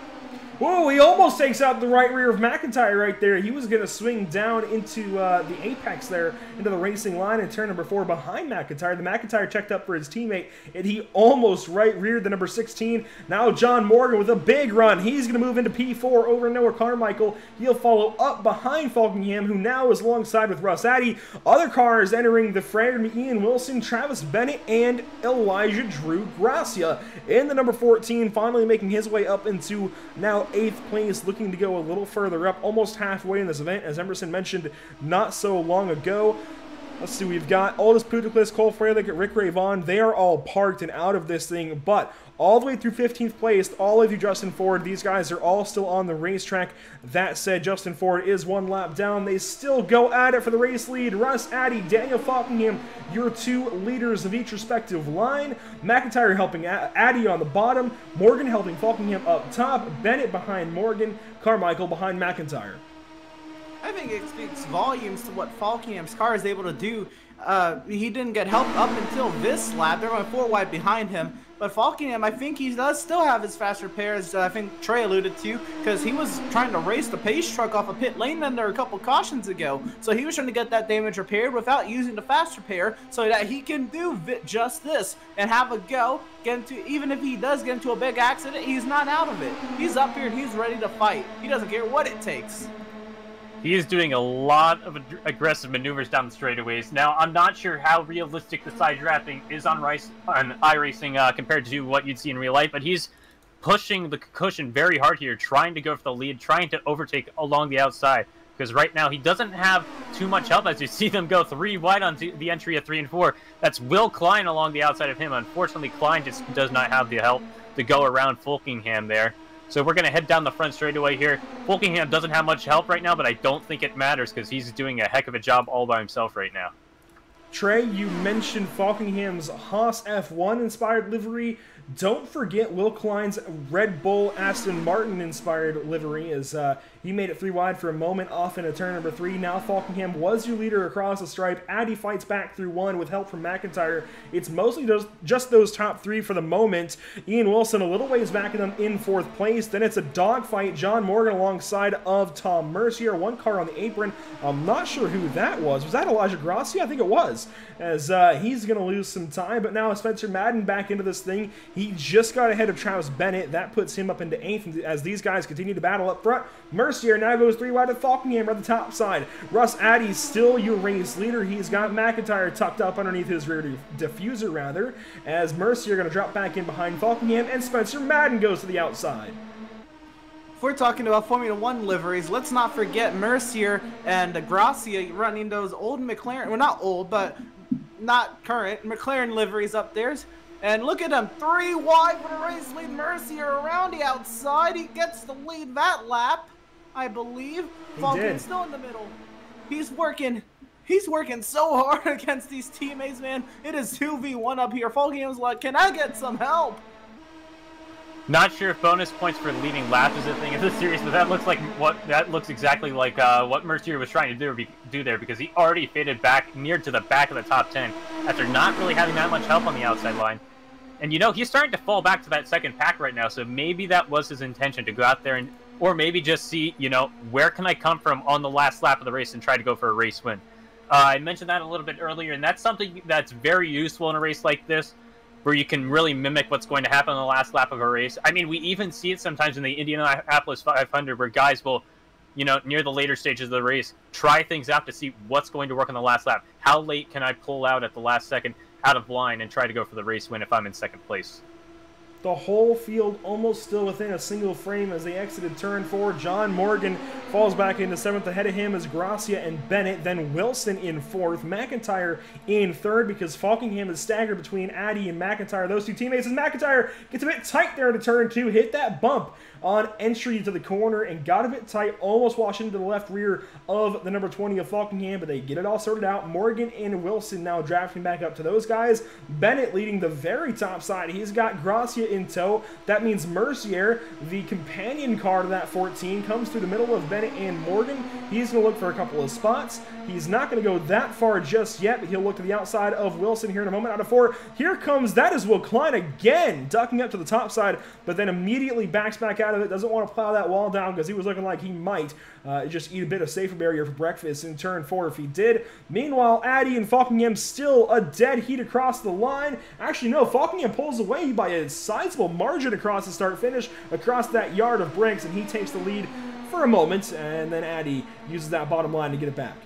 Whoa, he almost takes out the right rear of Mcintyre right there. He was going to swing down into the apex there, into the racing line in turn number 4 behind Mcintyre. The Mcintyre checked up for his teammate, and he almost right reared the number 16. Now John Morgan with a big run. He's going to move into P4 over Noah Carmichael. He'll follow up behind Falkingham, who now is alongside with Russ Addy. Other cars entering the fray are Ian Wilson, Travis Bennett, and Elijah Drew Gracia. In the number 14, finally making his way up into now 8th place, looking to go a little further up, almost halfway in this event, as Emerson mentioned not so long ago. Let's see, we've got Aldous Puticlis, Cole Freilich, Rick Ray Vaughn. They are all parked and out of this thing, but all the way through 15th place, all the way through Justin Ford, these guys are all still on the racetrack. That said, Justin Ford is 1 lap down. They still go at it for the race lead. Russ Addy, Daniel Falkingham, your 2 leaders of each respective line. Mcintyre helping Addy on the bottom, Morgan helping Falkingham up top, Bennett behind Morgan, Carmichael behind Mcintyre. I think it speaks volumes to what Falkingham's car is able to do. He didn't get help up until this lap. They're going 4 wide behind him. But Falkingham, I think he does still have his fast repairs, I think Trey alluded to, because he was trying to race the pace truck off a pit lane under a couple cautions ago. So he was trying to get that damage repaired without using the fast repair so that he can do just this and have a go. Even if he does get into a big accident, he's not out of it. He's up here and he's ready to fight. He doesn't care what it takes. He is doing a lot of aggressive maneuvers down the straightaways. Now, I'm not sure how realistic the side drafting is on iRacing compared to what you'd see in real life, but he's pushing the cushion very hard here, trying to go for the lead, trying to overtake along the outside. Because right now, he doesn't have too much help as you see them go 3 wide on the entry of 3 and 4. That's Will Klein along the outside of him. Unfortunately, Klein just does not have the help to go around Falkingham there. So we're going to head down the front straightaway here. Falkingham doesn't have much help right now, but I don't think it matters because he's doing a heck of a job all by himself right now. Trey, you mentioned Falkingham's Haas F1 inspired livery. Don't forget Will Klein's Red Bull Aston Martin inspired livery, as he made it 3 wide for a moment off into turn number 3. Now Falkingham was your leader across the stripe. Addy fights back through 1 with help from Mcintyre. It's mostly just those top 3 for the moment. Ian Wilson a little ways back in them in 4th place. Then it's a dogfight. John Morgan alongside of Tom Mercier. 1 car on the apron. I'm not sure who that was. Was that Elijah Gracia? I think it was. As he's going to lose some time. But now Spencer Madden back into this thing. He just got ahead of Travis Bennett. That puts him up into 8th as these guys continue to battle up front. Mercier now goes 3 wide to Falkingham on the top side. Russ Addy's still your race leader. He's got Mcintyre tucked up underneath his rear diffuser, rather, as Mercier going to drop back in behind Falkingham, and Spencer Madden goes to the outside. If we're talking about Formula 1 liveries, let's not forget Mercier and Gracia running those old McLaren, well, not old, but not current McLaren liveries up there. And look at him, 3 wide for the race lead. Mercier around the outside. He gets the lead that lap, I believe. Falkin's still in the middle. He's working so hard against these teammates, man. It is 2v1 up here. Falkin's like, can I get some help? Not sure if bonus points for leading laps is a thing in this series, but that looks exactly like what Mercier was trying to do there, because he already faded back near to the back of the top 10 after not really having that much help on the outside line. And, you know, he's starting to fall back to that second pack right now, so maybe that was his intention, to go out there and, or maybe just see, you know, where can I come from on the last lap of the race and try to go for a race win. I mentioned that a little bit earlier, and that's something that's very useful in a race like this, where you can really mimic what's going to happen on the last lap of a race. I mean, we even see it sometimes in the Indianapolis 500, where guys will, you know, near the later stages of the race, try things out to see what's going to work on the last lap. How late can I pull out at the last second out of line and try to go for the race win if I'm in 2nd place? The whole field almost still within a single frame as they exited turn 4. John Morgan falls back into 7th. Ahead of him is Gracia and Bennett. Then Wilson in 4th. Mcintyre in 3rd because Falkingham is staggered between Addy and Mcintyre. Those 2 teammates. And Mcintyre gets a bit tight there to turn 2. Hit that bump on entry to the corner and got a bit tight. Almost washed into the left rear of the number 20 of Falkingham, but they get it all sorted out. Morgan and Wilson now drafting back up to those guys. Bennett leading the very top side. He's got Gracia it in tow. That means Mercier, the companion car to that 14, comes through the middle of Bennett and Morgan. He's going to look for a couple of spots. He's not going to go that far just yet, but he'll look to the outside of Wilson here in a moment. Out of 4, here comes, that is Will Klein again, ducking up to the top side, but then immediately backs back out of it. Doesn't want to plow that wall down because he was looking like he might just eat a bit of safer barrier for breakfast in turn 4 if he did. Meanwhile, Addy and Falkingham still a dead heat across the line. Actually, no, Falkingham pulls away by a sizable margin across the start-finish, across that yard of bricks, and he takes the lead for a moment, and then Addy uses that bottom line to get it back.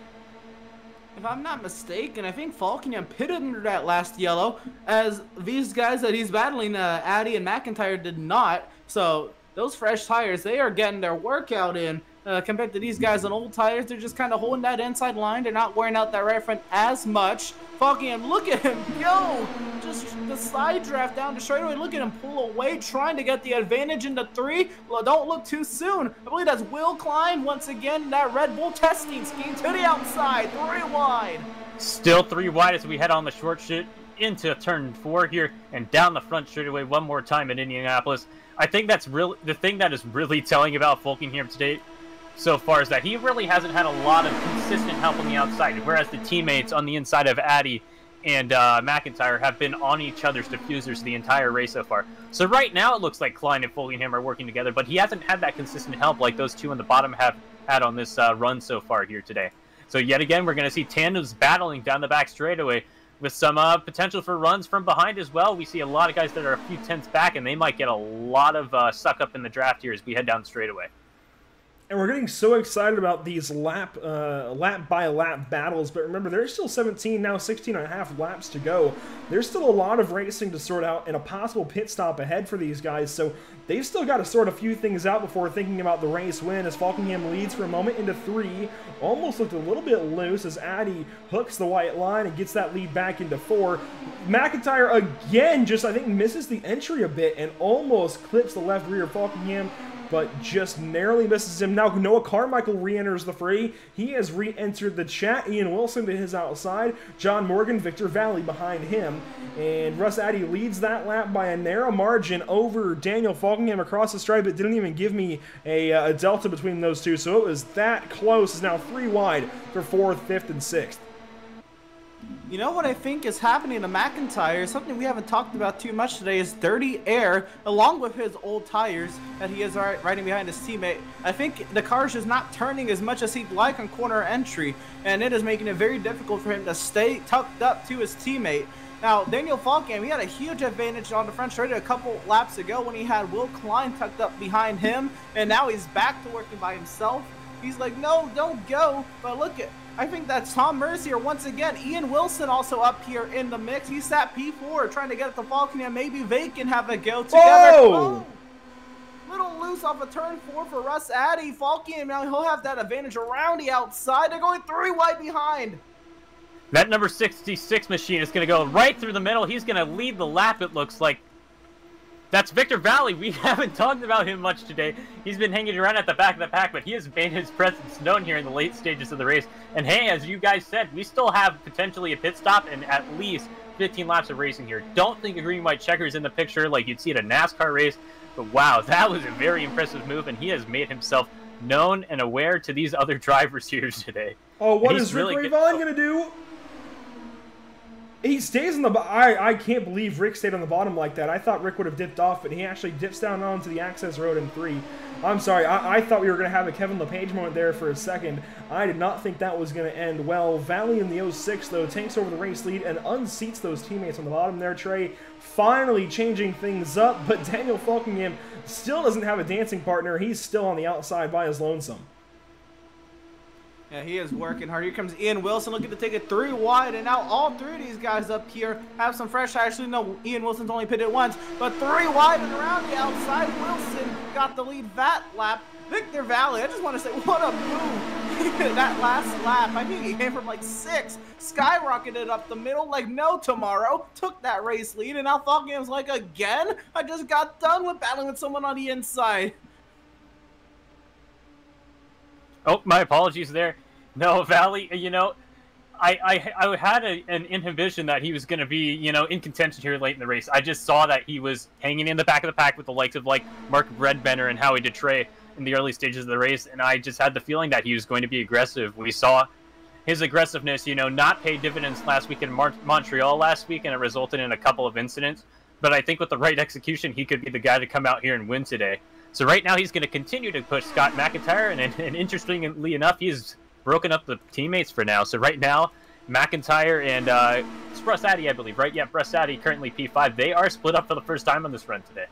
If I'm not mistaken, I think Falkingham pitted under that last yellow, as these guys that he's battling, Addy and Mcintyre, did not. So those fresh tires, they are getting their workout in. Compared to these guys on old tires, they're just kind of holding that inside line. They're not wearing out that right front as much. Falkingham, look at him go! Just the side draft down to straightaway. Look at him pull away, trying to get the advantage into 3. Well, don't look too soon. I believe that's Will Klein once again. That Red Bull testing scheme to the outside, 3 wide. Still 3 wide as we head on the short shit into turn 4 here and down the front straightaway one more time in Indianapolis. I think that's really the thing that is really telling about Falkingham today so far is that he really hasn't had a lot of consistent help on the outside, whereas the teammates on the inside of Addy and Mcintyre have been on each other's diffusers the entire race so far. So right now it looks like Klein and Falkingham are working together, but he hasn't had that consistent help like those two on the bottom have had on this run so far here today. So yet again, we're going to see tandems battling down the back straightaway with some potential for runs from behind as well. We see a lot of guys that are a few tenths back, and they might get a lot of suck up in the draft here as we head down the straightaway. And we're getting so excited about these lap by lap battles, but remember, there's still 17, now 16 and a half laps to go. There's still a lot of racing to sort out and a possible pit stop ahead for these guys, so they've still got to sort a few things out before thinking about the race win, as Falkingham leads for a moment into 3. Almost looked a little bit loose as Addy hooks the white line and gets that lead back into 4. Mcintyre again just, I think, misses the entry a bit and almost clips the left rear of Falkingham, but just narrowly misses him. Now Noah Carmichael re-enters the fray. He has re-entered the chat. Ian Wilson to his outside. John Morgan, Victor Valley behind him. And Russ Addy leads that lap by a narrow margin over Daniel Falkingham across the stripe. It didn't even give me a delta between those two, so it was that close. It's now 3 wide for 4th, 5th, and 6th. You know what I think is happening to Mcintyre, something we haven't talked about too much today, is dirty air, along with his old tires that he is riding behind his teammate. I think the car is just not turning as much as he'd like on corner entry, and it is making it very difficult for him to stay tucked up to his teammate. Now, Daniel Falkingham, he had a huge advantage on the front straight a couple laps ago when he had Will Klein tucked up behind him, and now he's back to working by himself. He's like, no, don't go, but look at, I think that's Tom Mercier once again. Ian Wilson also up here in the mix. He sat P4 trying to get it to Falkingham. Maybe they can have a go together. Oh! Little loose off of turn 4 for Russ Addy. Falkingham, now he'll have that advantage around the outside. They're going 3 wide behind. That number 66 machine is going to go right through the middle. He's going to lead the lap, it looks like. That's Victor Valley. We haven't talked about him much today. He's been hanging around at the back of the pack, but he has made his presence known here in the late stages of the race. And hey, as you guys said, we still have potentially a pit stop and at least 15 laps of racing here. Don't think a green-white checker is in the picture like you'd see at a NASCAR race, but wow, that was a very impressive move, and he has made himself known and aware to these other drivers here today. Oh, what is Rick Rayvon going to do? He stays on the I can't believe Rick stayed on the bottom like that. I thought Rick would have dipped off, but he actually dips down onto the access road in 3. I'm sorry, I thought we were going to have a Kevin LePage moment there for a second. I did not think that was going to end well. Valley in the 06, though, takes over the race lead and unseats those teammates on the bottom there. Trey finally changing things up, but Daniel Falkingham still doesn't have a dancing partner. He's still on the outside by his lonesome. Yeah, he is working hard. Here comes Ian Wilson looking to take it 3 wide, and now all 3 of these guys up here have some fresh. Actually, no, Ian Wilson's only pitted once, but 3 wide and around the outside. Wilson got the lead that lap. Victor Valley, I just want to say, what a move. That last lap, I think he came from like 6, skyrocketed up the middle like no tomorrow, took that race lead, and now Falkingham's like, again? I just got done with battling with someone on the inside. Oh, my apologies there. No, Valley, you know, I had an inhibition that he was going to be, you know, in contention here late in the race. I just saw that he was hanging in the back of the pack with the likes of, like, Mark Bredbender and Howie Detrey in the early stages of the race, and I just had the feeling that he was going to be aggressive. We saw his aggressiveness, you know, not pay dividends last week in Montreal last week, and it resulted in a couple of incidents. But I think with the right execution, he could be the guy to come out here and win today. So right now, he's going to continue to push Scott Mcintyre, and interestingly enough, he's broken up the teammates for now. So right now, Mcintyre and Bressati, I believe, right? Yeah, Bressati currently P5. They are split up for the first time on this run today.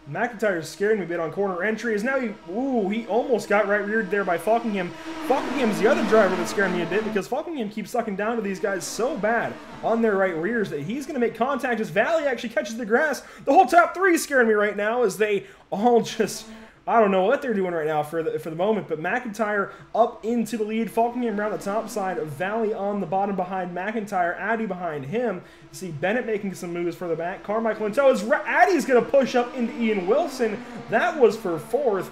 McIntyre's scaring me a bit on corner entry. Is now he almost got right reared there by Falkingham. Falkingham's the other driver that's scaring me a bit because Falkingham keeps sucking down to these guys so bad on their right rears that he's going to make contact as Valley actually catches the grass. The whole top three is scaring me right now as they all just... I don't know what they're doing right now for the moment, but McIntyre up into the lead. Falkingham around the top side, Valley on the bottom behind McIntyre, Addy behind him. You see Bennett making some moves further back. Carmichael in tow. Addy's going to push up into Ian Wilson. That was for fourth.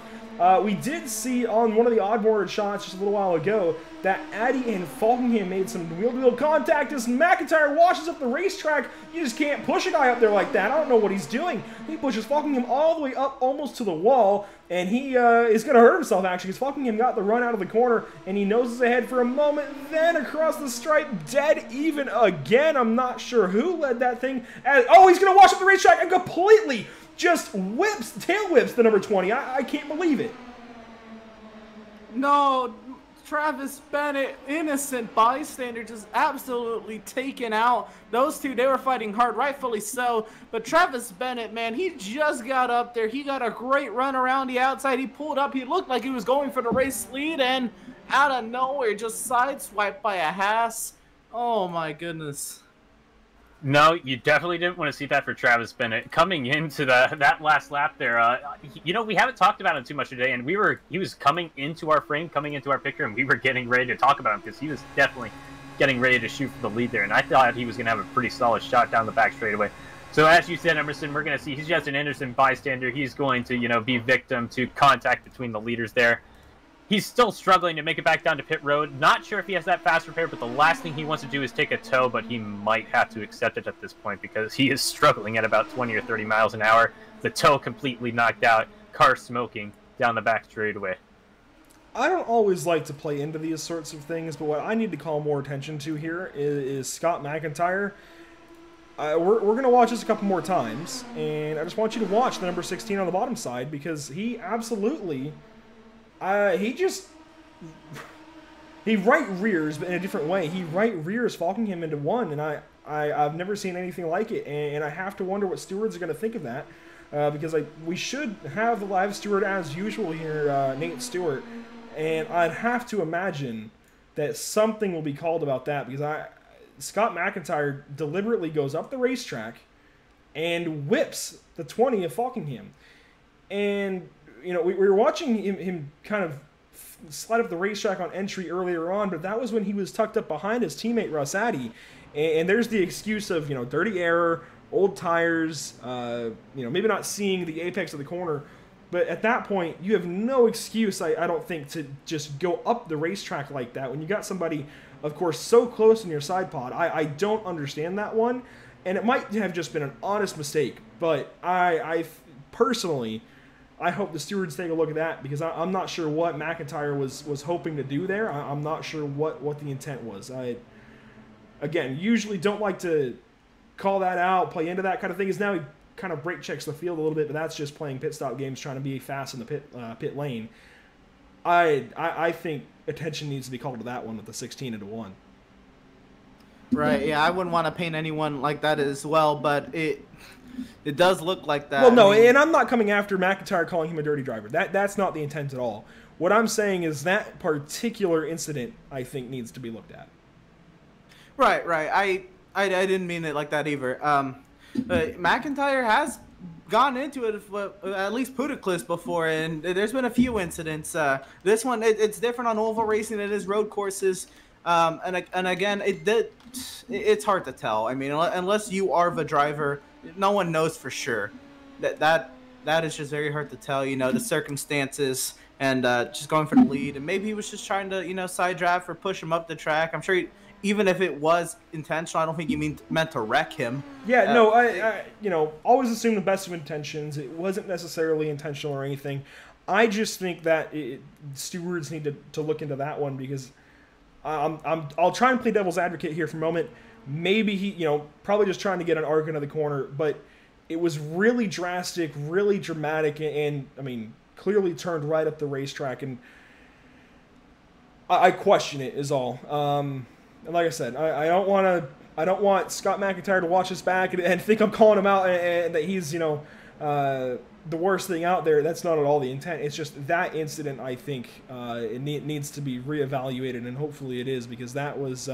We did see on one of the odd-boarded shots just a little while ago that Addy and Falkingham made some wheel-to-wheel contact as McIntyre washes up the racetrack. You just can't push a guy up there like that. I don't know what he's doing. He pushes Falkingham all the way up almost to the wall, and he is going to hurt himself, actually, because Falkingham got the run out of the corner, and he noses ahead for a moment, then across the stripe, dead even again. I'm not sure who led that thing. Oh, he's going to wash up the racetrack and completely just tail whips the number 20. I can't believe it. No, Travis Bennett, innocent bystander, just absolutely taken out. Those two, they were fighting hard, rightfully so. But Travis Bennett, man, he just got up there. He got a great run around the outside. He pulled up. He looked like he was going for the race lead, and out of nowhere, just sideswiped by a Haas. Oh, my goodness. No, you definitely didn't want to see that for Travis Bennett. Coming into that last lap there, you know, we haven't talked about him too much today, and he was coming into our frame, coming into our picture, and we were getting ready to talk about him because he was definitely getting ready to shoot for the lead there, and I thought he was going to have a pretty solid shot down the back straightaway. So as you said, Emerson, we're going to see he's just an innocent bystander. He's going to, you know, be victim to contact between the leaders there. He's still struggling to make it back down to pit road. Not sure if he has that fast repair, but the last thing he wants to do is take a tow, but he might have to accept it at this point because he is struggling at about 20 or 30 miles an hour. The tow completely knocked out, car smoking down the back straightaway. I don't always like to play into these sorts of things, but what I need to call more attention to here is Scott McIntyre. We're going to watch this a couple more times, and I just want you to watch the number 16 on the bottom side because he absolutely... he right rears, but in a different way. He right rears Falkingham into one, and I've never seen anything like it, and I have to wonder what stewards are going to think of that, because we should have the live steward as usual here, Nate Stewart, and I'd have to imagine that something will be called about that, because Scott McIntyre deliberately goes up the racetrack and whips the 20 of Falkingham, and you know, we were watching him kind of slide up the racetrack on entry earlier on, but that was when he was tucked up behind his teammate Russ Addy. And there's the excuse of, you know, dirty air, old tires, you know, maybe not seeing the apex of the corner. But at that point, you have no excuse, I don't think, to just go up the racetrack like that when you got somebody, of course, so close in your side pod. I don't understand that one, and it might have just been an honest mistake. But I personally... I hope the stewards take a look at that because I'm not sure what McIntyre was hoping to do there. I'm not sure what the intent was. Again, usually don't like to call that out, play into that kind of thing. Is now he kind of brake checks the field a little bit, but that's just playing pit stop games, trying to be fast in the pit lane. I think attention needs to be called to that one with the 16 into 1. Right. Yeah, I wouldn't want to paint anyone like that as well, but it does look like that. Well, no, and I'm not coming after McIntyre calling him a dirty driver. That's not the intent at all. What I'm saying is that particular incident, I think, needs to be looked at. Right. I didn't mean it like that either. But McIntyre has gone into it with at least Pudiclis before, and there's been a few incidents. This one, it's different on oval racing. It is road courses. And again, it's hard to tell. I mean, unless you are the driver, no one knows for sure. That is just very hard to tell. You know, the circumstances and just going for the lead. And maybe he was just trying to, you know, side draft or push him up the track. I'm sure even if it was intentional, I don't think he meant to wreck him. Yeah, no, I you know, always assume the best of intentions. It wasn't necessarily intentional or anything. I just think that stewards need to look into that one, because I'll try and play devil's advocate here for a moment. Maybe he, you know, probably just trying to get an arc into the corner, but it was really drastic, really dramatic, and I mean, clearly turned right up the racetrack, and I question it is all. And like I said, I don't want Scott McIntyre to watch this back and think I'm calling him out and that he's, you know, the worst thing out there. That's not at all the intent. It's just that incident, I think, it needs to be reevaluated, and hopefully it is, because that was,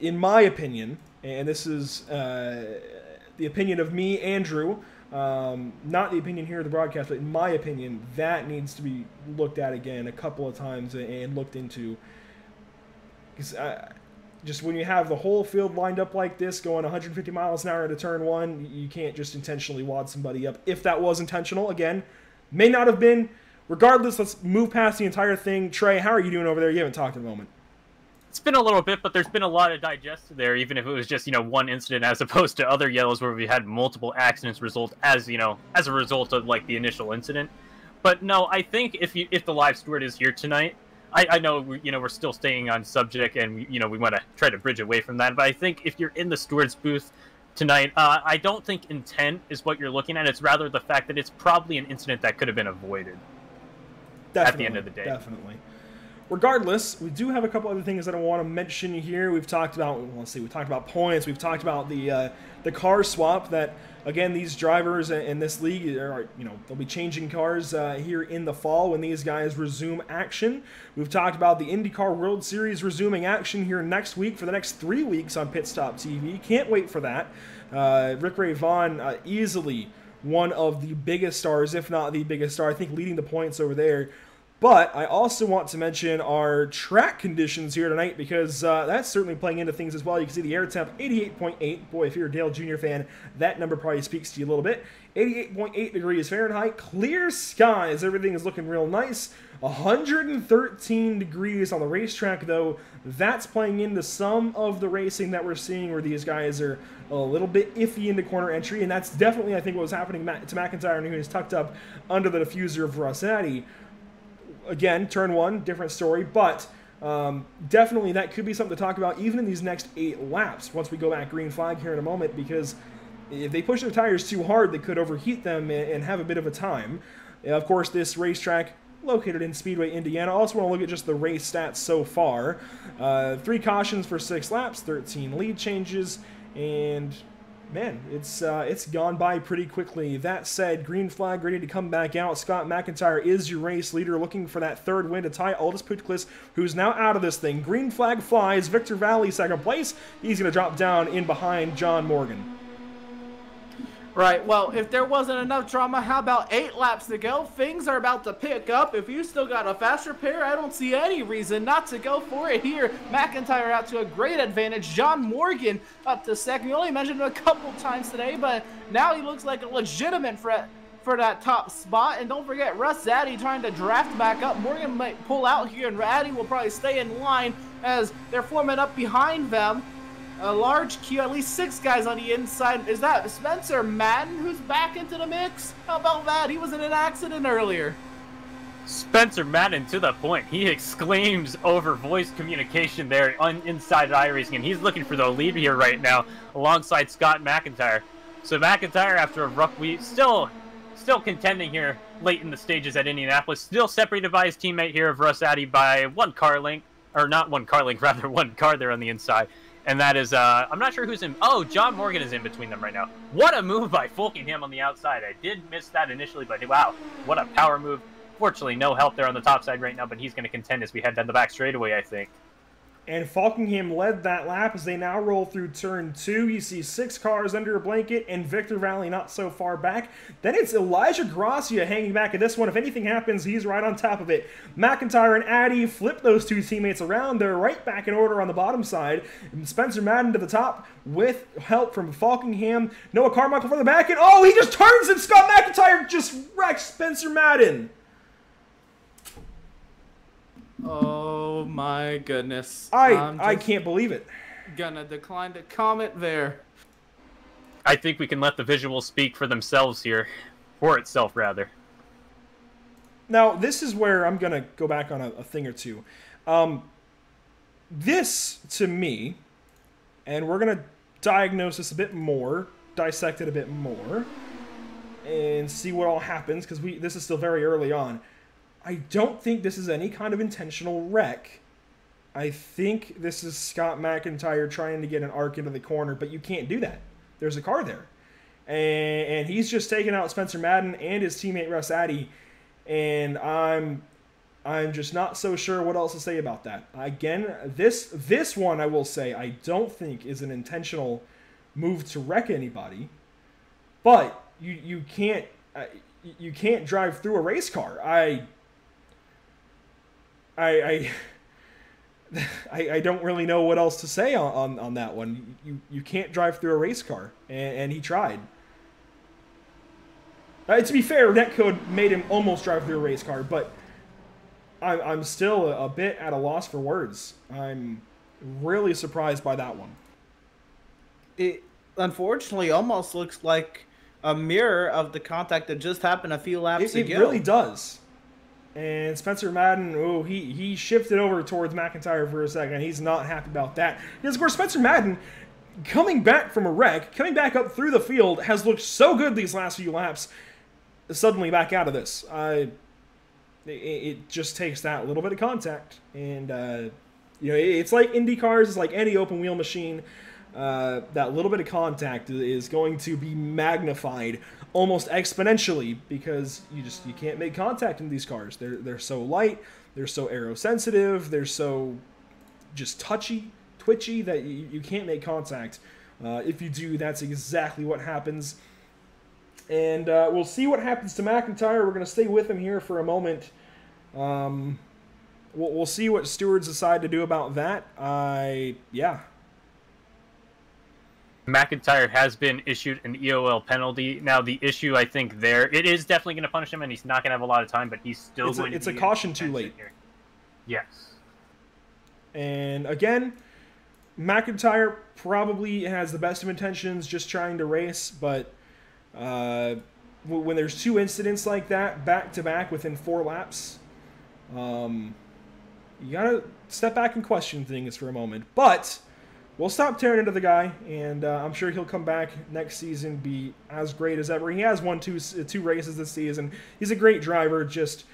in my opinion, and this is the opinion of me, Andrew, not the opinion here of the broadcast, but in my opinion, that needs to be looked at again a couple of times and looked into. Because just when you have the whole field lined up like this, going 150 miles an hour into turn one, you can't just intentionally wad somebody up. If that was intentional, again, may not have been. Regardless, let's move past the entire thing. Trey, how are you doing over there? You haven't talked in a moment. It's been a little bit, but there's been a lot of digest there, even if it was just, you know, one incident, as opposed to other yellows where we had multiple accidents result as, you know, as a result of, like, the initial incident. But no, I think if the live steward is here tonight, I know, we're still staying on subject, and we want to try to bridge away from that. But I think if you're in the steward's booth tonight, I don't think intent is what you're looking at. It's rather the fact that it's probably an incident that could have been avoided. At the end of the day. Definitely. Regardless, we do have a couple other things that I want to mention here. We've talked about, let's see, we talked about points. We've talked about the car swap that, again, these drivers in this league are, they'll be changing cars here in the fall when these guys resume action. We've talked about the IndyCar World Series resuming action here next week for the next 3 weeks on Pit Stop TV. Can't wait for that. Rick Ray Vaughn, easily one of the biggest stars, if not the biggest star, I think leading the points over there. But I also want to mention our track conditions here tonight, because that's certainly playing into things as well. You can see the air temp, 88.8. Boy, if you're a Dale Jr. fan, that number probably speaks to you a little bit. 88.8 degrees Fahrenheit, clear skies, everything is looking real nice. 113 degrees on the racetrack, though. That's playing into some of the racing that we're seeing where these guys are a little bit iffy into corner entry, and that's definitely, I think, what was happening to McIntyre, and he was tucked up under the diffuser of Rossetti. Again, turn one, different story, but definitely that could be something to talk about even in these next 8 laps once we go back green flag here in a moment, because if they push their tires too hard, they could overheat them and have a bit of a time. Of course, this racetrack located in Speedway, Indiana. I also want to look at just the race stats so far. 3 cautions for 6 laps, 13 lead changes, and man, it's gone by pretty quickly. That said, green flag ready to come back out. Scott McIntyre is your race leader, looking for that 3rd win to tie Aldis Putklis, who's now out of this thing. Green flag flies. Victor Valley 2nd place. He's going to drop down in behind John Morgan. Right, well, if there wasn't enough drama, how about 8 laps to go? Things are about to pick up. If you still got a faster pair, I don't see any reason not to go for it here. McIntyre out to a great advantage. John Morgan up to 2nd. We only mentioned him a couple times today, but now he looks like a legitimate threat for that top spot. And don't forget, Rossetti trying to draft back up. Morgan might pull out here, and Ratty will probably stay in line as they're forming up behind them. A large queue, at least 6 guys on the inside. Is that Spencer Madden who's back into the mix? How about that? He was in an accident earlier. Spencer Madden, to the point, he exclaims over voice communication there inside iRacing, and he's looking for the lead here right now alongside Scott McIntyre. So McIntyre, after a rough week, still contending here late in the stages at Indianapolis, still separated by his teammate here of Rossetti by 1 car length, or not 1 car length, rather 1 car there on the inside. And that is, I'm not sure who's in. Oh, John Morgan is in between them right now. What a move by Folkingham on the outside. I did miss that initially, but wow, what a power move. Fortunately, no help there on the top side right now, but he's going to contend as we head down the back straightaway, I think. And Folkingham led that lap as they now roll through turn 2. You see 6 cars under a blanket and Victor Valley not so far back. Then it's Elijah Gracia hanging back in this one. If anything happens, he's right on top of it. McIntyre and Addy flip those 2 teammates around. They're right back in order on the bottom side. And Spencer Madden to the top with help from Folkingham. Noah Carmichael from the back. And oh, he just turns and Scott McIntyre just wrecks Spencer Madden. Oh my goodness. I can't believe it. Gonna decline to comment there. I think we can let the visuals speak for themselves here. For itself, rather. Now, this is where I'm going to go back on a thing or two. This, to me, and we're going to diagnose this a bit more, dissect it a bit more, and see what all happens, because this is still very early on. I don't think this is any kind of intentional wreck. I think this is Scott McIntyre trying to get an arc into the corner, but you can't do that. There's a car there. And he's just taking out Spencer Madden and his teammate Russ Addy, and I'm just not so sure what else to say about that. Again, this one I will say I don't think is an intentional move to wreck anybody, but you can't drive through a race car. I don't really know what else to say on that one. You can't drive through a race car, and he tried. To be fair, that code made him almost drive through a race car, but I'm still a bit at a loss for words. I'm really surprised by that one. It unfortunately almost looks like a mirror of the contact that just happened a few laps ago. It really does. And Spencer Madden, he shifted over towards McIntyre for a second. He's not happy about that. Because, of course, Spencer Madden, coming back from a wreck, coming back up through the field, has looked so good these last few laps. Suddenly back out of this. It just takes that little bit of contact. And, it's like Indy cars, it's like any open wheel machine. That little bit of contact is going to be magnified almost exponentially because you can't make contact in these cars. They're so light, they're so aerosensitive, they're so just twitchy that you can't make contact. If you do, that's exactly what happens. And we'll see what happens to McIntyre. We're going to stay with him here for a moment. We'll see what stewards decide to do about that. Yeah. McIntyre has been issued an EOL penalty. Now, the issue, I think, it is definitely going to punish him, and he's not going to have a lot of time, but he's still going to It's a caution too late. Here. Yes. And, again, McIntyre probably has the best of intentions just trying to race, but when there's two incidents like that, back-to-back within 4 laps, you got to step back and question things for a moment. But we'll stop tearing into the guy, and I'm sure he'll come back next season, be as great as ever. He has won two races this season. He's a great driver, just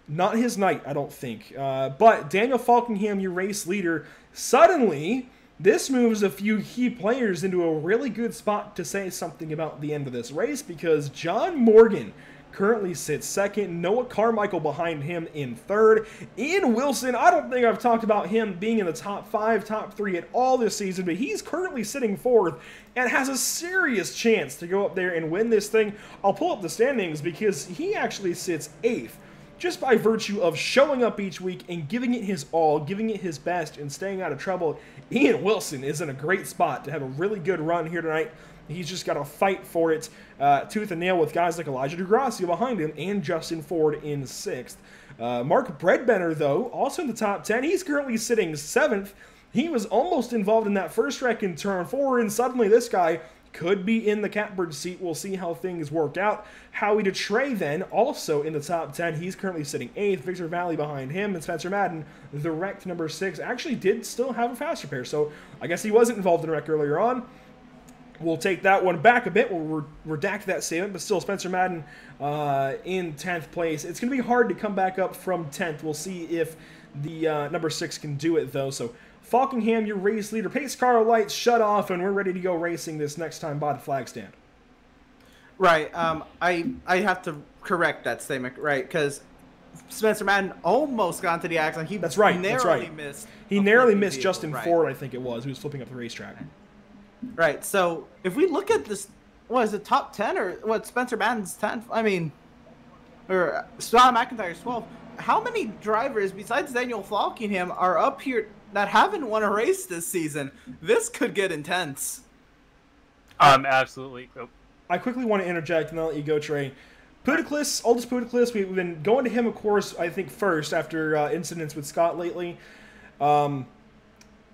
not his night, I don't think. But Daniel Falkingham, your race leader, suddenly this moves a few key players into a really good spot to say something about the end of this race, because John Morgan currently sits second. Noah Carmichael behind him in third. Ian Wilson, I don't think I've talked about him being in the top 5, top 3 at all this season, but he's currently sitting fourth and has a serious chance to go up there and win this thing. I'll pull up the standings because he actually sits 8th just by virtue of showing up each week and giving it his all, giving it his best, and staying out of trouble. Ian Wilson is in a great spot to have a really good run here tonight. He's just got to fight for it tooth and nail with guys like Elijah DeGracia behind him and Justin Ford in 6th. Mark Bredbenner, though, also in the top 10. He's currently sitting 7th. He was almost involved in that first wreck in turn 4, and suddenly this guy could be in the catbird seat. We'll see how things work out. Howie DeTrey, then, also in the top 10. He's currently sitting 8th. Victor Valley behind him, and Spencer Madden, the wrecked number 6, actually did still have a fast repair, so I guess he wasn't involved in a wreck earlier on. We'll take that one back a bit. We'll redact that statement, but still, Spencer Madden in 10th place. It's going to be hard to come back up from 10th. We'll see if the number 6 can do it, though. So, Falkingham, your race leader. Pace car lights shut off, and we're ready to go racing this next time by the flag stand. Right. I have to correct that statement, right? Because Spencer Madden almost got into the accident. That's right. Narrowly missed. He narrowly missed Justin Ford, I think it was, who was flipping up the racetrack. Right. So if we look at this, what is it, top 10 or what? Spencer Madden's 10th. I mean, or Scott McIntyre's 12th. How many drivers besides Daniel Falkingham are up here that haven't won a race this season? This could get intense. Absolutely. Oh. I quickly want to interject, and I'll let you go, Trey. Puticlus, Aldous Puticlus, we've been going to him, of course, I think first after incidents with Scott lately.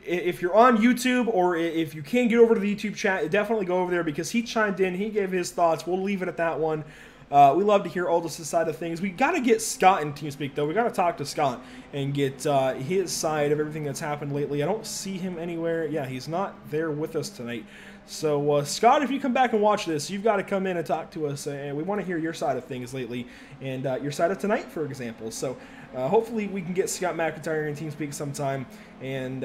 If you're on YouTube, or if you can get over to the YouTube chat, definitely go over there, because he chimed in, he gave his thoughts. We'll leave it at that one. We love to hear Aldous' side of things. We got to get Scott in TeamSpeak, though. We got to talk to Scott and get his side of everything that's happened lately. I don't see him anywhere. Yeah, he's not there with us tonight. So, Scott, if you come back and watch this, you've got to come in and talk to us, and we want to hear your side of things lately, and your side of tonight, for example. So, hopefully we can get Scott McIntyre in TeamSpeak sometime and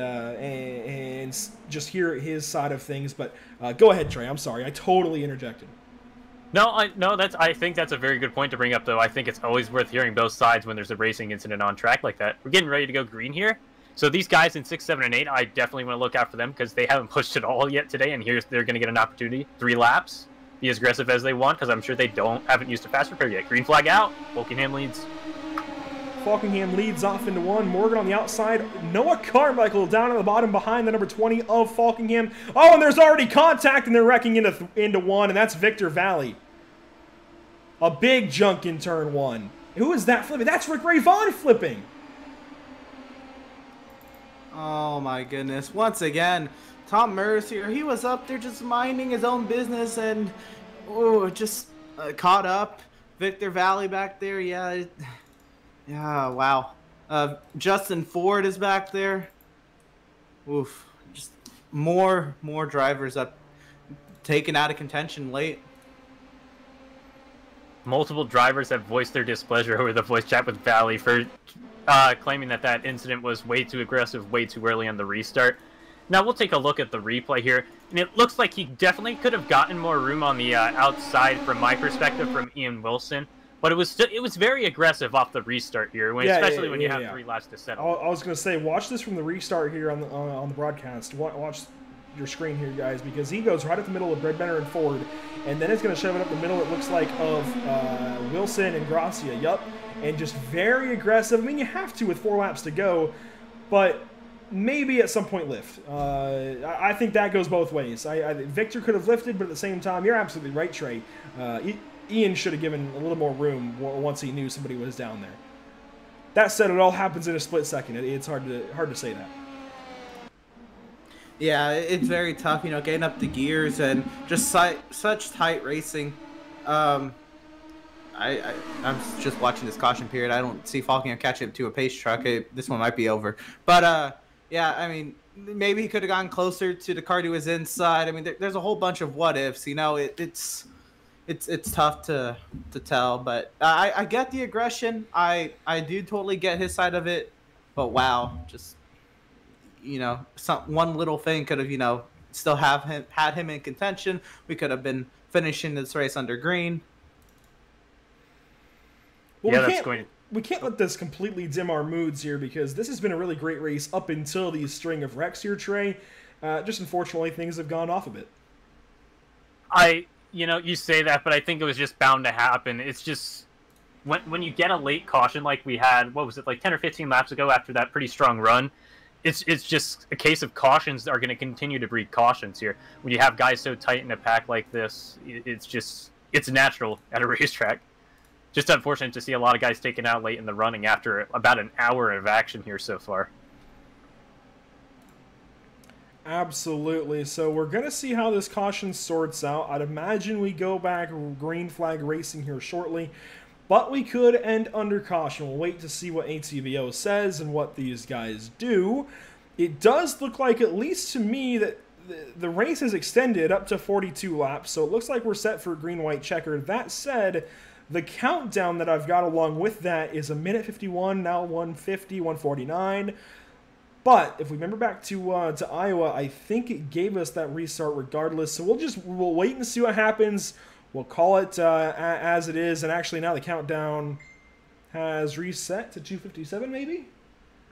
just hear his side of things. But go ahead, Trey. I'm sorry. I totally interjected. No, I think that's a very good point to bring up, though. I think it's always worth hearing both sides when there's a racing incident on track like that. We're getting ready to go green here. So these guys in 6, 7, and 8, I definitely want to look out for them, because they haven't pushed it all yet today, and they're going to get an opportunity. 3 laps. Be as aggressive as they want, because I'm sure they haven't used a fast repair yet. Green flag out. Wokingham leads. Falkingham leads off into 1. Morgan on the outside. Noah Carmichael down at the bottom behind the number 20 of Falkingham. Oh, and there's already contact, and they're wrecking into 1, and that's Victor Valley. A big junk in turn 1. Who is that flipping? That's Rick Ray Vaughn flipping. Oh my goodness. Once again, Tom Mercier, he was up there just minding his own business and just caught up. Victor Valley back there, yeah, wow. Justin Ford is back there. Oof. Just more drivers up, taken out of contention late. Multiple drivers have voiced their displeasure over the voice chat with Valley for claiming that incident was way too aggressive, way too early on the restart. Now we'll take a look at the replay here, and it looks like he definitely could have gotten more room on the outside from my perspective from Ian Wilson, but it was very aggressive off the restart here, especially when you have 3 laps to settle. I was going to say, watch this from the restart here on the broadcast. Watch your screen here, guys, because he goes right at the middle of Breadbender and Ford, and then it's going to shove it up the middle, it looks like, of Wilson and Gracia. Yup. And just very aggressive. I mean, you have to with 4 laps to go, but maybe at some point lift. I think that goes both ways. Victor could have lifted, but at the same time, you're absolutely right, Trey. Ian should have given a little more room once he knew somebody was down there. That said, it all happens in a split second. It's hard to say that. Yeah, it's very tough, getting up the gears and just such tight racing. I'm just watching this caution period. I don't see Falkingham catching up to a pace truck. This one might be over. But, yeah, I mean, maybe he could have gotten closer to the car to his inside. I mean, there's a whole bunch of what ifs. It's tough to tell. But I get the aggression. I do totally get his side of it. But, wow, just, one little thing could have, still had him in contention. We could have been finishing this race under green. Well, yeah, we can't let this completely dim our moods here, because this has been a really great race up until these string of wrecks here, Trey. Just unfortunately, things have gone off a bit. You say that, but I think it was just bound to happen. It's just when you get a late caution like we had, what was it, like 10 or 15 laps ago after that pretty strong run, it's just a case of cautions that are going to continue to breed cautions here. When you have guys so tight in a pack like this, it's natural at a racetrack. Just unfortunate to see a lot of guys taken out late in the running after about an hour of action here so far. Absolutely. So we're going to see how this caution sorts out. I'd imagine we go back green flag racing here shortly, but we could end under caution. We'll wait to see what ATVO says and what these guys do. It does look like, at least to me, that the race has extended up to 42 laps, so it looks like we're set for green-white checker. That said, the countdown that I've got along with that is 1:51, now 1:50, 1:49. But if we remember back to Iowa, I think it gave us that restart regardless. So we'll wait and see what happens. We'll call it as it is. And actually now the countdown has reset to 2:57 maybe?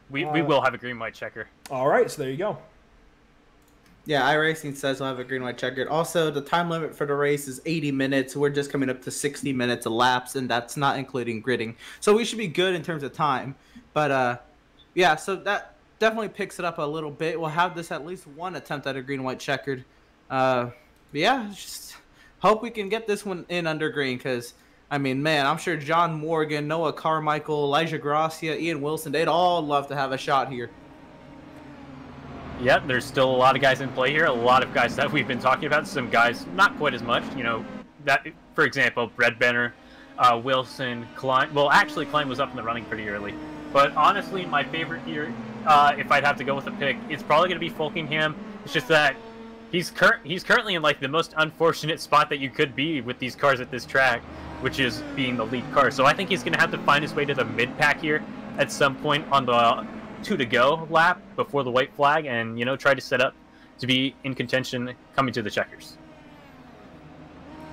We will have a green-white checker. All right, so there you go. Yeah, iRacing says we'll have a green-white checkered. Also, the time limit for the race is 80 minutes. We're just coming up to 60 minutes elapsed, and that's not including gridding. So we should be good in terms of time. But, yeah, so that definitely picks it up a little bit. We'll have this at least one attempt at a green-white checkered. But, yeah, just hope we can get this one in under green, because I mean, man, I'm sure John Morgan, Noah Carmichael, Elijah Gracia, Ian Wilson, they'd all love to have a shot here. Yeah, there's still a lot of guys in play here. A lot of guys that we've been talking about. Some guys not quite as much. You know, that for example, Brett Benner, Wilson, Klein. Well, actually, Klein was up in the running pretty early. But honestly, my favorite here, if I'd have to go with a pick, it's probably going to be Folkingham. It's just that he's currently in like the most unfortunate spot that you could be with these cars at this track, which is being the lead car. So I think he's going to have to find his way to the mid pack here at some point on the 2 to go lap before the white flag, and you know, try to set up to be in contention coming to the checkers.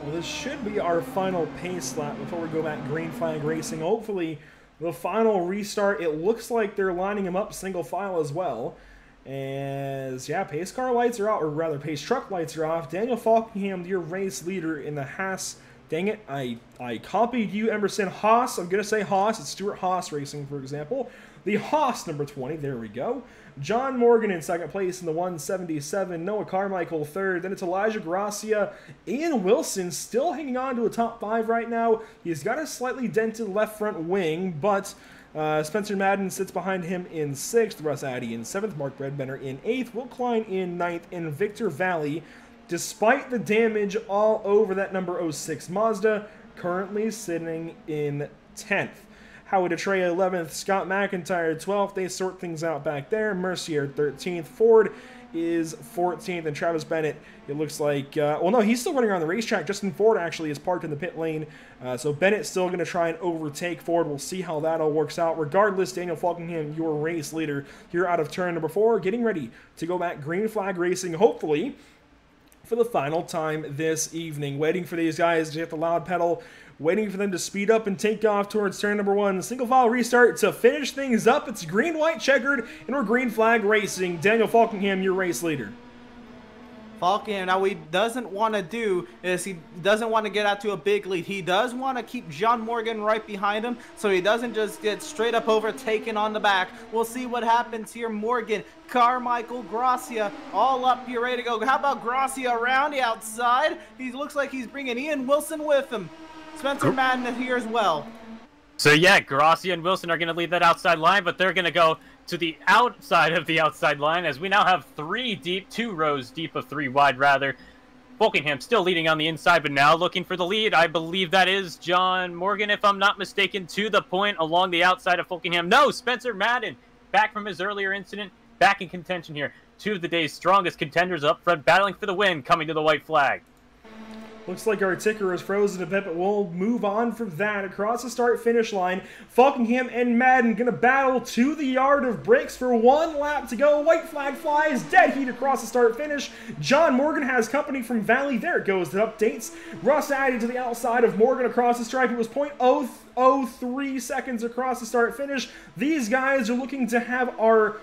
Well, this should be our final pace lap before we go back green flag racing. Hopefully the final restart, it looks like they're lining them up single file as well. As, yeah, pace car lights are out, or rather pace truck lights are off. Daniel Folkingham, your race leader in the Haas. Dang it, I copied you, Emerson. Haas, I'm going to say Haas. It's Stuart Haas Racing, for example. The Haas number 20, there we go. John Morgan in second place in the 177. Noah Carmichael third. Then it's Elijah Gracia. Ian Wilson still hanging on to a top 5 right now. He's got a slightly dented left front wing, but Spencer Madden sits behind him in 6th. Russ Addy in 7th. Mark Bredbenner in 8th. Will Klein in 9th. And Victor Valley, despite the damage all over that number 06 Mazda, currently sitting in 10th. Howie Detrey 11th, Scott McIntyre 12th. They sort things out back there. Mercier 13th. Ford is 14th. And Travis Bennett, it looks like, well, no, he's still running around the racetrack. Justin Ford actually is parked in the pit lane. So Bennett's still going to try and overtake Ford. We'll see how that all works out. Regardless, Daniel Folkingham, your race leader here out of turn number 4, getting ready to go back green flag racing, hopefully for the final time this evening. Waiting for these guys to hit the loud pedal, waiting for them to speed up and take off towards turn number 1. Single file restart to finish things up. It's green, white, checkered, and we're green flag racing. Daniel Folkingham, your race leader. Folkingham, now what he doesn't want to do is he doesn't want to get out to a big lead. He does want to keep John Morgan right behind him so he doesn't just get straight up overtaken on the back. We'll see what happens here. Morgan, Carmichael, Gracia, all up here ready to go. How about Gracia around the outside? He looks like he's bringing Ian Wilson with him. Spencer Madden here as well. So yeah, Gracia and Wilson are going to lead that outside line, but they're going to go to the outside of the outside line as we now have 3 deep, 2 rows deep of 3 wide rather. Folkingham still leading on the inside, but now looking for the lead. I believe that is John Morgan, if I'm not mistaken, to the point along the outside of Folkingham. No, Spencer Madden, back from his earlier incident, back in contention here. 2 of the day's strongest contenders up front, battling for the win, coming to the white flag. Looks like our ticker is frozen a bit, but we'll move on from that. Across the start-finish line, Folkingham and Madden going to battle to the yard of bricks for 1 lap to go. White flag flies, dead heat across the start-finish. John Morgan has company from Valley. There it goes, the updates. Russ Addy to the outside of Morgan across the stripe. It was 0.003 seconds across the start-finish. These guys are looking to have our,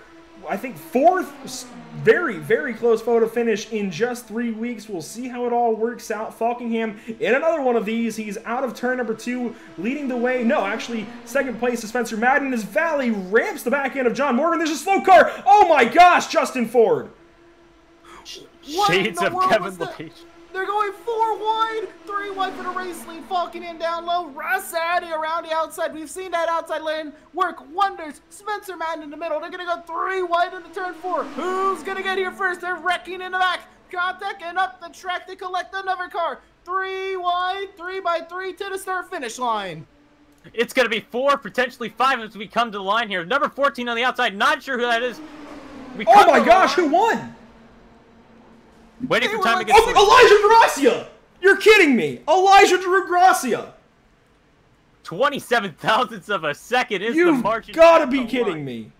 I think, 4th very, very close photo finish in just 3 weeks. We'll see how it all works out. Folkingham in another one of these. He's out of turn number 2, leading the way. No, actually, second place to Spencer Madden as Valley ramps the back end of John Morgan. There's a slow car. Oh my gosh, Justin Ford. Shades of Kevin LePage. They're going 4 wide, 3 wide for the race lead. Folkingham down low. Russ Addy around the outside. We've seen that outside lane work wonders. Spencer Madden in the middle. They're going to go 3 wide into turn 4. Who's going to get here first? They're wrecking in the back. Contact and up the track. They collect another car. 3 wide, 3 by 3 to the start finish line. It's going to be 4, potentially 5 as we come to the line here. Number 14 on the outside. Not sure who that is. Oh my gosh, who won? Waiting for time to get Elijah Gracia! You're kidding me! Elijah Drew Gracia! 27 thousandths of a second is the margin. You've got to be kidding me.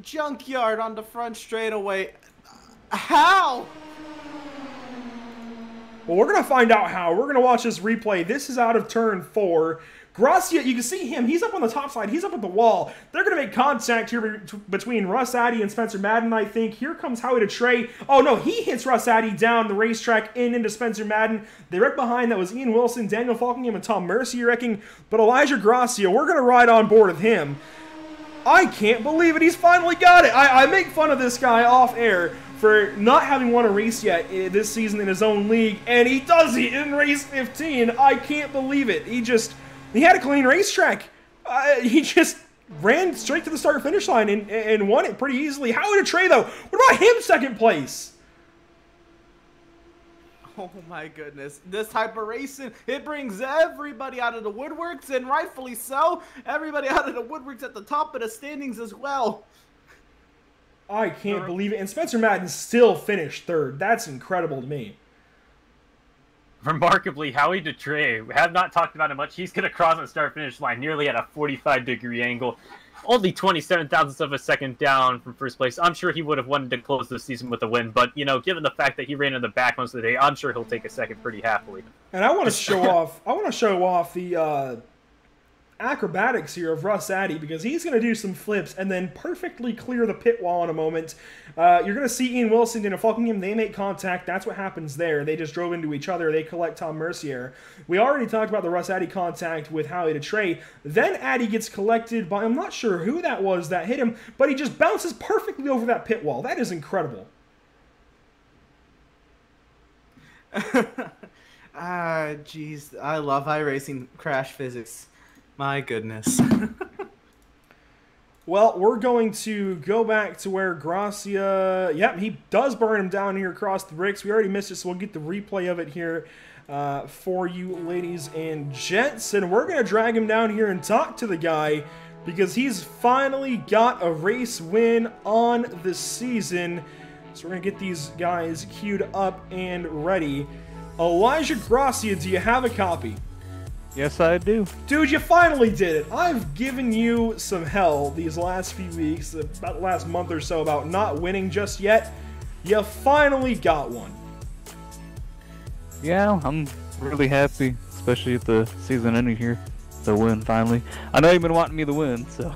Junkyard on the front straightaway. How? Well, we're going to find out how. We're going to watch this replay. This is out of turn 4. Gracia, you can see him. He's up on the top side. He's up at the wall. They're going to make contact here between Russ Addy and Spencer Madden, I think. Here comes Howie Detrey. Oh, no, he hits Russ Addy down the racetrack into Spencer Madden. They wreck behind. That was Ian Wilson, Daniel Folkingham, and Tom Mercier wrecking. But Elijah Gracia, we're going to ride on board with him. I can't believe it. He's finally got it. I make fun of this guy off air for not having won a race yet this season in his own league, and he does it in race 15. I can't believe it. He had a clean racetrack. He just ran straight to the start-finish line and won it pretty easily. Howie Trey, though, what about him second place? Oh my goodness, this type of racing, it brings everybody out of the woodworks, and rightfully so. Everybody out of the woodworks at the top of the standings as well. I can't believe it. And Spencer Madden still finished third. That's incredible to me. Remarkably, Howie Detrey, have not talked about it much. He's going to cross the start-finish line nearly at a 45-degree angle. Only 27 thousandths of a second down from first place. I'm sure he would have wanted to close the season with a win, but, you know, given the fact that he ran in the back most of the day, I'm sure he'll take a second pretty happily. And I want to show off the acrobatics here of Russ Addy, because he's going to do some flips and then perfectly clear the pit wall in a moment. You're going to see Ian Wilson and Fulkingham, they make contact. That's what happens there. They just drove into each other. They collect Tom Mercier. We already talked about the Russ Addy contact with Howie Detrey. Then Addy gets collected by, I'm not sure who that was that hit him, but he just bounces perfectly over that pit wall. That is incredible. Jeez, I love iRacing crash physics. My goodness. Well, we're going to go back to where Gracia... Yep, he does burn him down here across the bricks. We already missed it, so we'll get the replay of it here for you, ladies and gents. And we're going to drag him down here and talk to the guy, because he's finally got a race win on the season. So we're going to get these guys queued up and ready. Elijah Gracia, do you have a copy? Yes, I do. Dude, you finally did it. I've given you some hell these last few weeks, about the last month or so, about not winning just yet. You finally got one. Yeah, I'm really happy, especially at the season ending here. The win, finally. I know you've been wanting me to win, so...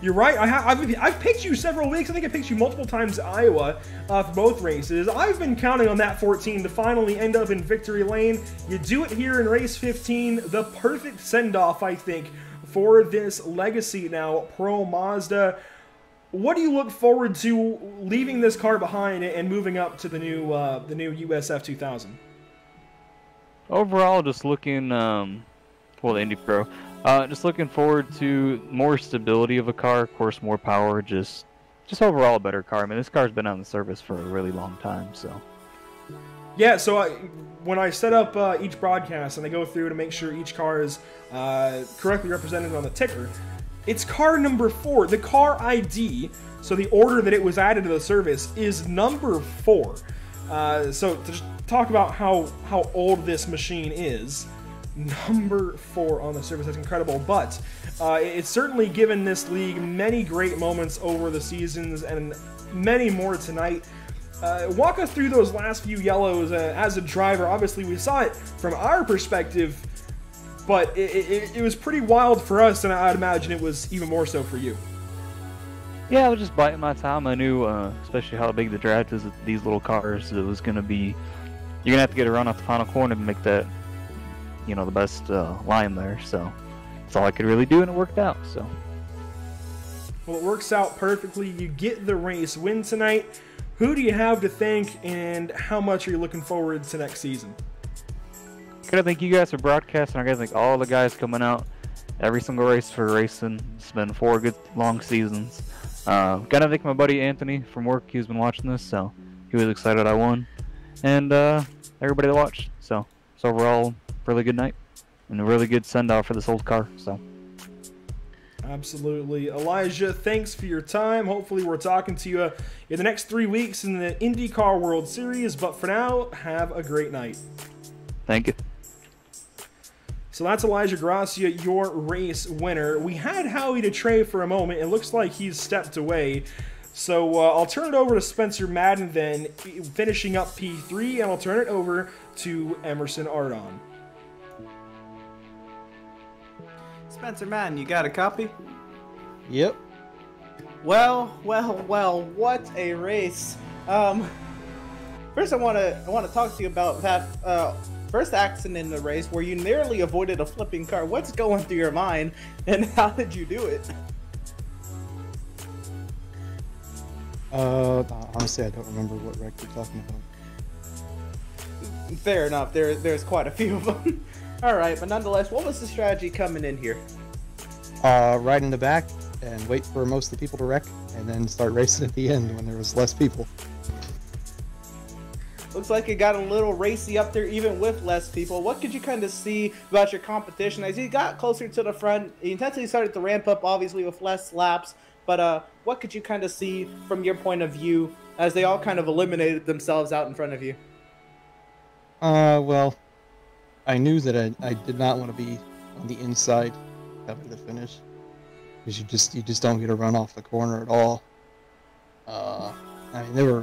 You're right. I've picked you several weeks. I think I picked you multiple times at Iowa for both races. I've been counting on that 14 to finally end up in victory lane. You do it here in race 15. The perfect send-off, I think, for this legacy now, Pro Mazda. What do you look forward to leaving this car behind and moving up to the new US F2000? Overall, just looking, well, the Indy Pro. Just looking forward to more stability of a car, of course, more power, just overall a better car. I mean, this car's been on the service for a really long time, so. Yeah, so when I set up each broadcast and I go through to make sure each car is correctly represented on the ticker, it's car number 4. The car ID, so the order that it was added to the service, is number 4. So to just talk about how old this machine is, number 4 on the service. That's incredible, but it's certainly given this league many great moments over the seasons and many more tonight. Walk us through those last few yellows as a driver. Obviously, we saw it from our perspective, but it was pretty wild for us, and I'd imagine it was even more so for you. Yeah, I was just biding my time. I knew, especially how big the draft is with these little cars, it was going to be... You're going to have to get a run off the final corner to make that, you know, the best line there, so that's all I could really do, and it worked out. So, well, it works out perfectly. You get the race win tonight. Who do you have to thank, and how much are you looking forward to next season? Gotta thank you guys for broadcasting. I gotta thank all the guys coming out every single race for racing. It's been 4 good long seasons. Gotta thank my buddy Anthony from work. He's been watching this, so he was excited I won, and everybody that watched. So overall, really good night and a really good send-off for this old car. So absolutely. Elijah, thanks for your time. Hopefully we're talking to you in the next 3 weeks in the IndyCar World Series, but for now, have a great night. Thank you. So that's Elijah Gracia, your race winner. We had Howie Detrey for a moment. It looks like he's stepped away. So I'll turn it over to Spencer Madden then, finishing up P3, and I'll turn it over to Emerson Ardon. Spencer Madden, you got a copy? Yep. Well, what a race. First I want to talk to you about that first accident in the race where you nearly avoided a flipping car. What's going through your mind, and how did you do it? Honestly, I don't remember what wreck you're talking about. Fair enough. There's quite a few of them. All right, but nonetheless, what was the strategy coming in here? Right in the back and wait for most of the people to wreck, and then start racing at the end when there was less people. Looks like it got a little racy up there, even with less people. What could you kind of see about your competition as you got closer to the front? The intensity started to ramp up, obviously, with less laps. But what could you kind of see from your point of view as they all kind of eliminated themselves out in front of you? Well, I knew that I did not want to be on the inside having the finish, because you just don't get a run off the corner at all. I mean, they were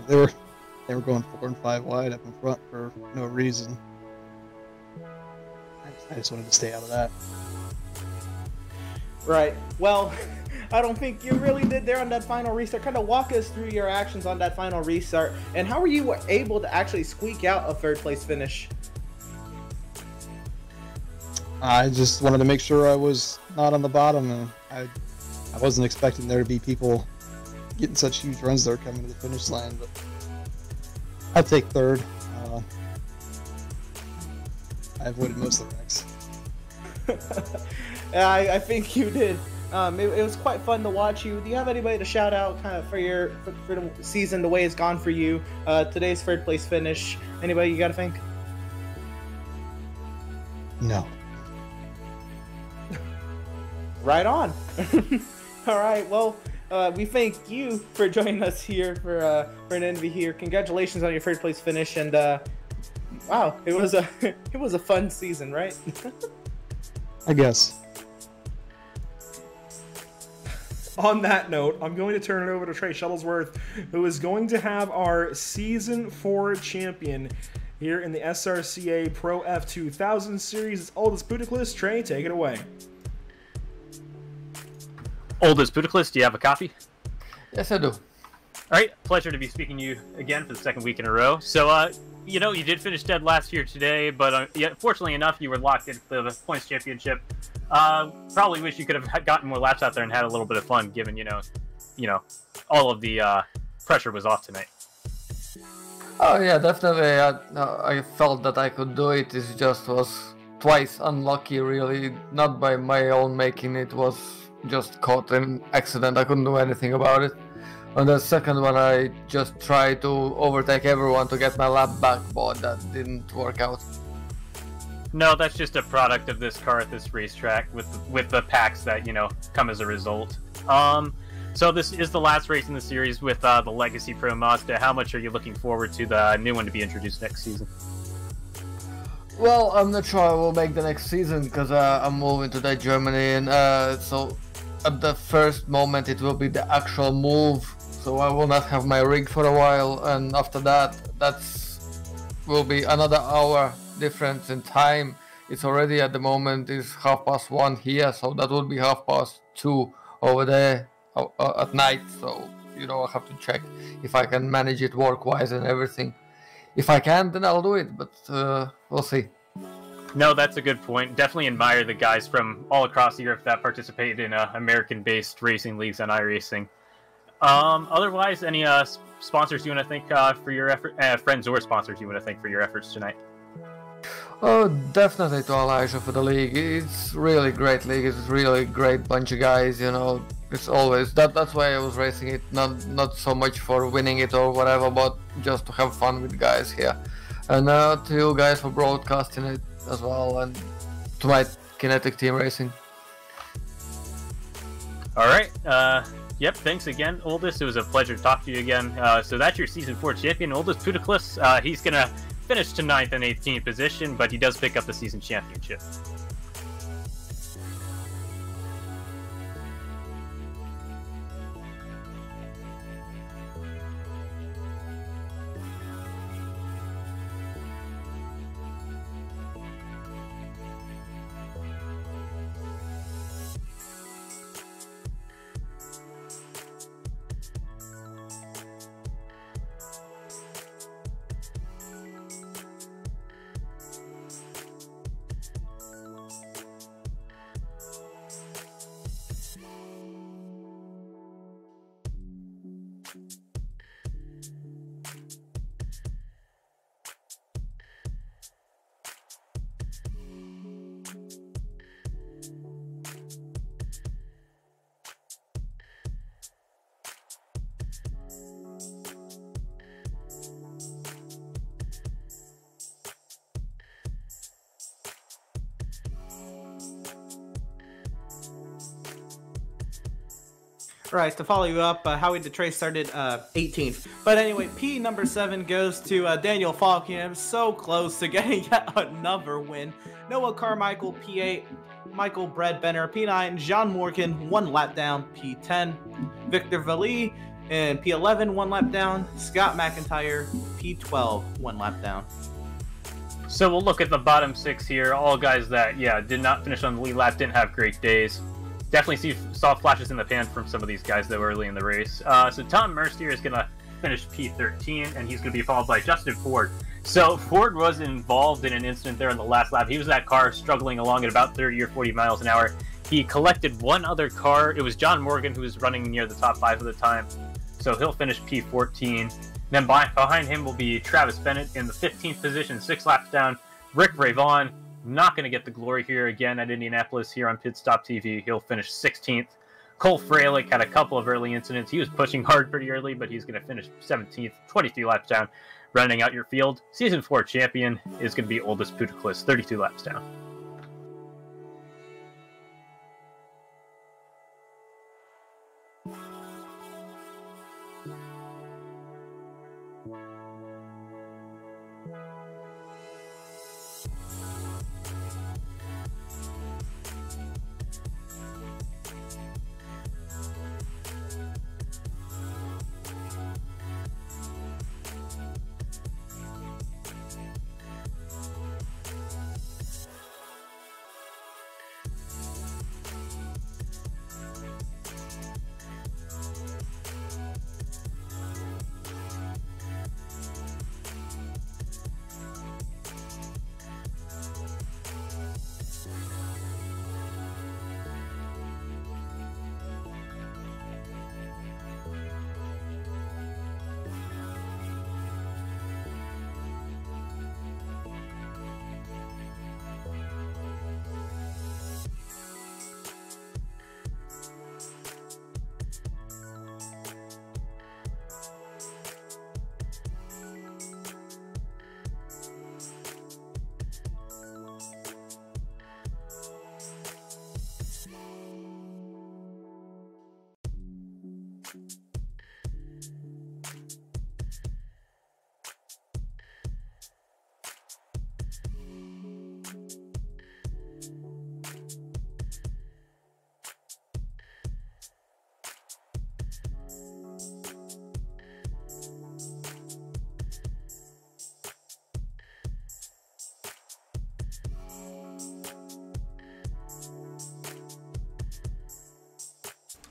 going 4 and 5 wide up in front for no reason. I just wanted to stay out of that. Right. Well, I don't think you really did there on that final restart. Kind of walk us through your actions on that final restart, and how were you able to actually squeak out a third place finish? I just wanted to make sure I was not on the bottom, and I wasn't expecting there to be people getting such huge runs there coming to the finish line, but I'll take third. I avoided most of the wrecks. I think you did. It was quite fun to watch you. Do you have anybody to shout out kind of for the season, the way it's gone for you? Today's third place finish. Anybody you got to thank? No. Right on. All right. Well, we thank you for joining us here for an envy here. Congratulations on your third place finish, and wow, it was a fun season, right? I guess. On that note, I'm going to turn it over to Trey Shuttlesworth, who is going to have our Season 4 champion here in the SRCA Pro F2000 series. It's Aldous Puticlis. Trey, take it away. Oldest Puticlis, do you have a copy? Yes, I do. All right, pleasure to be speaking to you again for the second week in a row. So, you know, you did finish dead last year today, but yeah, fortunately enough, you were locked into the points championship. Probably wish you could have gotten more laps out there and had a little bit of fun, given you know, all of the pressure was off tonight. Oh yeah, definitely. I felt that I could do it. It just was twice unlucky, really. Not by my own making. It was just caught in accident. I couldn't do anything about it. On the second one, I just tried to overtake everyone to get my lap back, but that didn't work out. No, that's just a product of this car at this racetrack with the packs that, you know, come as a result. So this is the last race in the series with the Legacy Pro Mazda. How much are you looking forward to the new one to be introduced next season? Well, I'm not sure I will make the next season because I'm moving to Germany, and so at the first moment it will be the actual move. So I will not have my rig for a while, and after that, will be another hour difference in time. It's already at the moment is 1:30 here, so that would be 2:30 over there at night. So you know, I have to check if I can manage it work-wise and everything. If I can, then I'll do it, but we'll see. No, that's a good point. Definitely admire the guys from all across Europe that participate in American-based racing leagues on iRacing. Otherwise, any sponsors you want to thank for your effort? Friends or sponsors you want to thank for your efforts tonight? Oh, definitely to Elijah for the league. It's really great league. It's really great bunch of guys. You know, it's always that's why I was racing it. Not so much for winning it or whatever, but just to have fun with guys here. And to you guys for broadcasting it as well, and to my Kinetic Team Racing. All right. Yep, thanks again, Oldest. It was a pleasure to talk to you again. So that's your Season 4 champion, Oldest Puticlis. He's going to finish to 9th and 18th position, but he does pick up the season championship. Right, to follow you up, Howie DeTrey started 18th. But anyway, P number 7 goes to Daniel Falkenham, so close to getting yet another win. Noah Carmichael, P8, Michael Bredbenner, P9, Jean Morgan, 1 lap down, P10, Victor Vallee, and P11, 1 lap down, Scott McIntyre, P12, 1 lap down. So we'll look at the bottom 6 here, all guys that, did not finish on the lead lap, didn't have great days. Definitely saw flashes in the pan from some of these guys that were early in the race. So Tom Mercier is going to finish P13, and he's going to be followed by Justin Ford. So Ford was involved in an incident there in the last lap. He was that car struggling along at about 30 or 40 miles an hour. He collected one other car. It was John Morgan, who was running near the top 5 at the time. So he'll finish P14. Then behind him will be Travis Bennett in the 15th position, 6 laps down. Rick Ravon, not going to get the glory here again at Indianapolis here on Pit Stop TV. He'll finish 16th. Cole Freilich had a couple of early incidents. He was pushing hard pretty early, but he's going to finish 17th, 23 laps down, rounding out your field. Season 4 champion is going to be Aldis Puteklis, 32 laps down.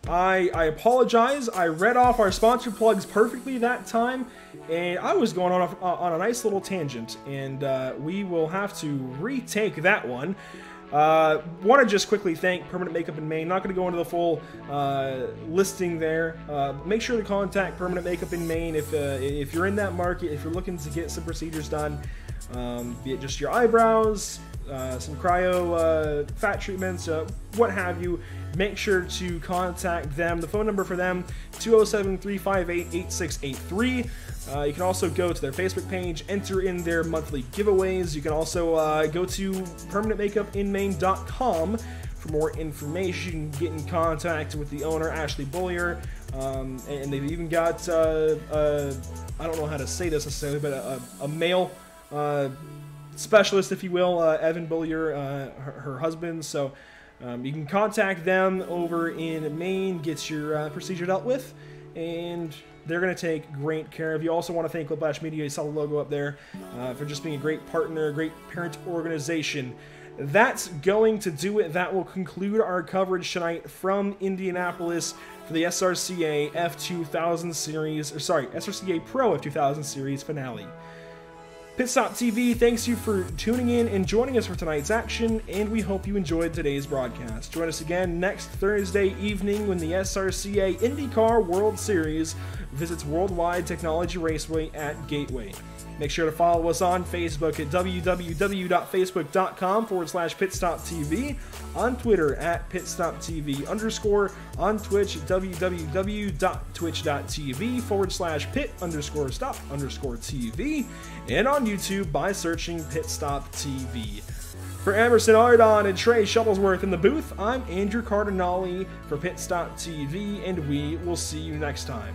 I apologize. I read off our sponsor plugs perfectly that time, and I was going on a nice little tangent, and we will have to retake that one. Want to just quickly thank Permanent Makeup in Maine. Not going to go into the full listing there. Make sure to contact Permanent Makeup in Maine if you're in that market, if you're looking to get some procedures done, be it just your eyebrows, some cryo fat treatments, what have you. Make sure to contact them. The phone number for them, 207-358-8683. You can also go to their Facebook page, enter in their monthly giveaways. You can also go to permanentmakeupinmaine.com for more information. Get in contact with the owner, Ashley Bullier. And they've even got, I don't know how to say this necessarily, but a male specialist, if you will, Evan Bullier, her husband. So you can contact them over in Maine, get your procedure dealt with, and they're going to take great care of you. Also want to thank Whiplash Media, you saw the logo up there, for just being a great partner, a great parent organization. That's going to do it. That will conclude our coverage tonight from Indianapolis for the SRCA F2000 series, or sorry, SRCA Pro F2000 series finale. Pit Stop TV thanks you for tuning in and joining us for tonight's action, and we hope you enjoyed today's broadcast. Join us again next Thursday evening when the SRCA IndyCar World Series visits Worldwide Technology Raceway at Gateway. Make sure to follow us on Facebook at www.facebook.com/PitStopTV, on Twitter at PitStopTV_, on Twitch at www.twitch.tv/Pit_Stop_TV, and on YouTube by searching Pit Stop TV. For Emerson Ardon and Trey Shuttlesworth in the booth, I'm Andrew Cardinale for Pit Stop TV, and we will see you next time.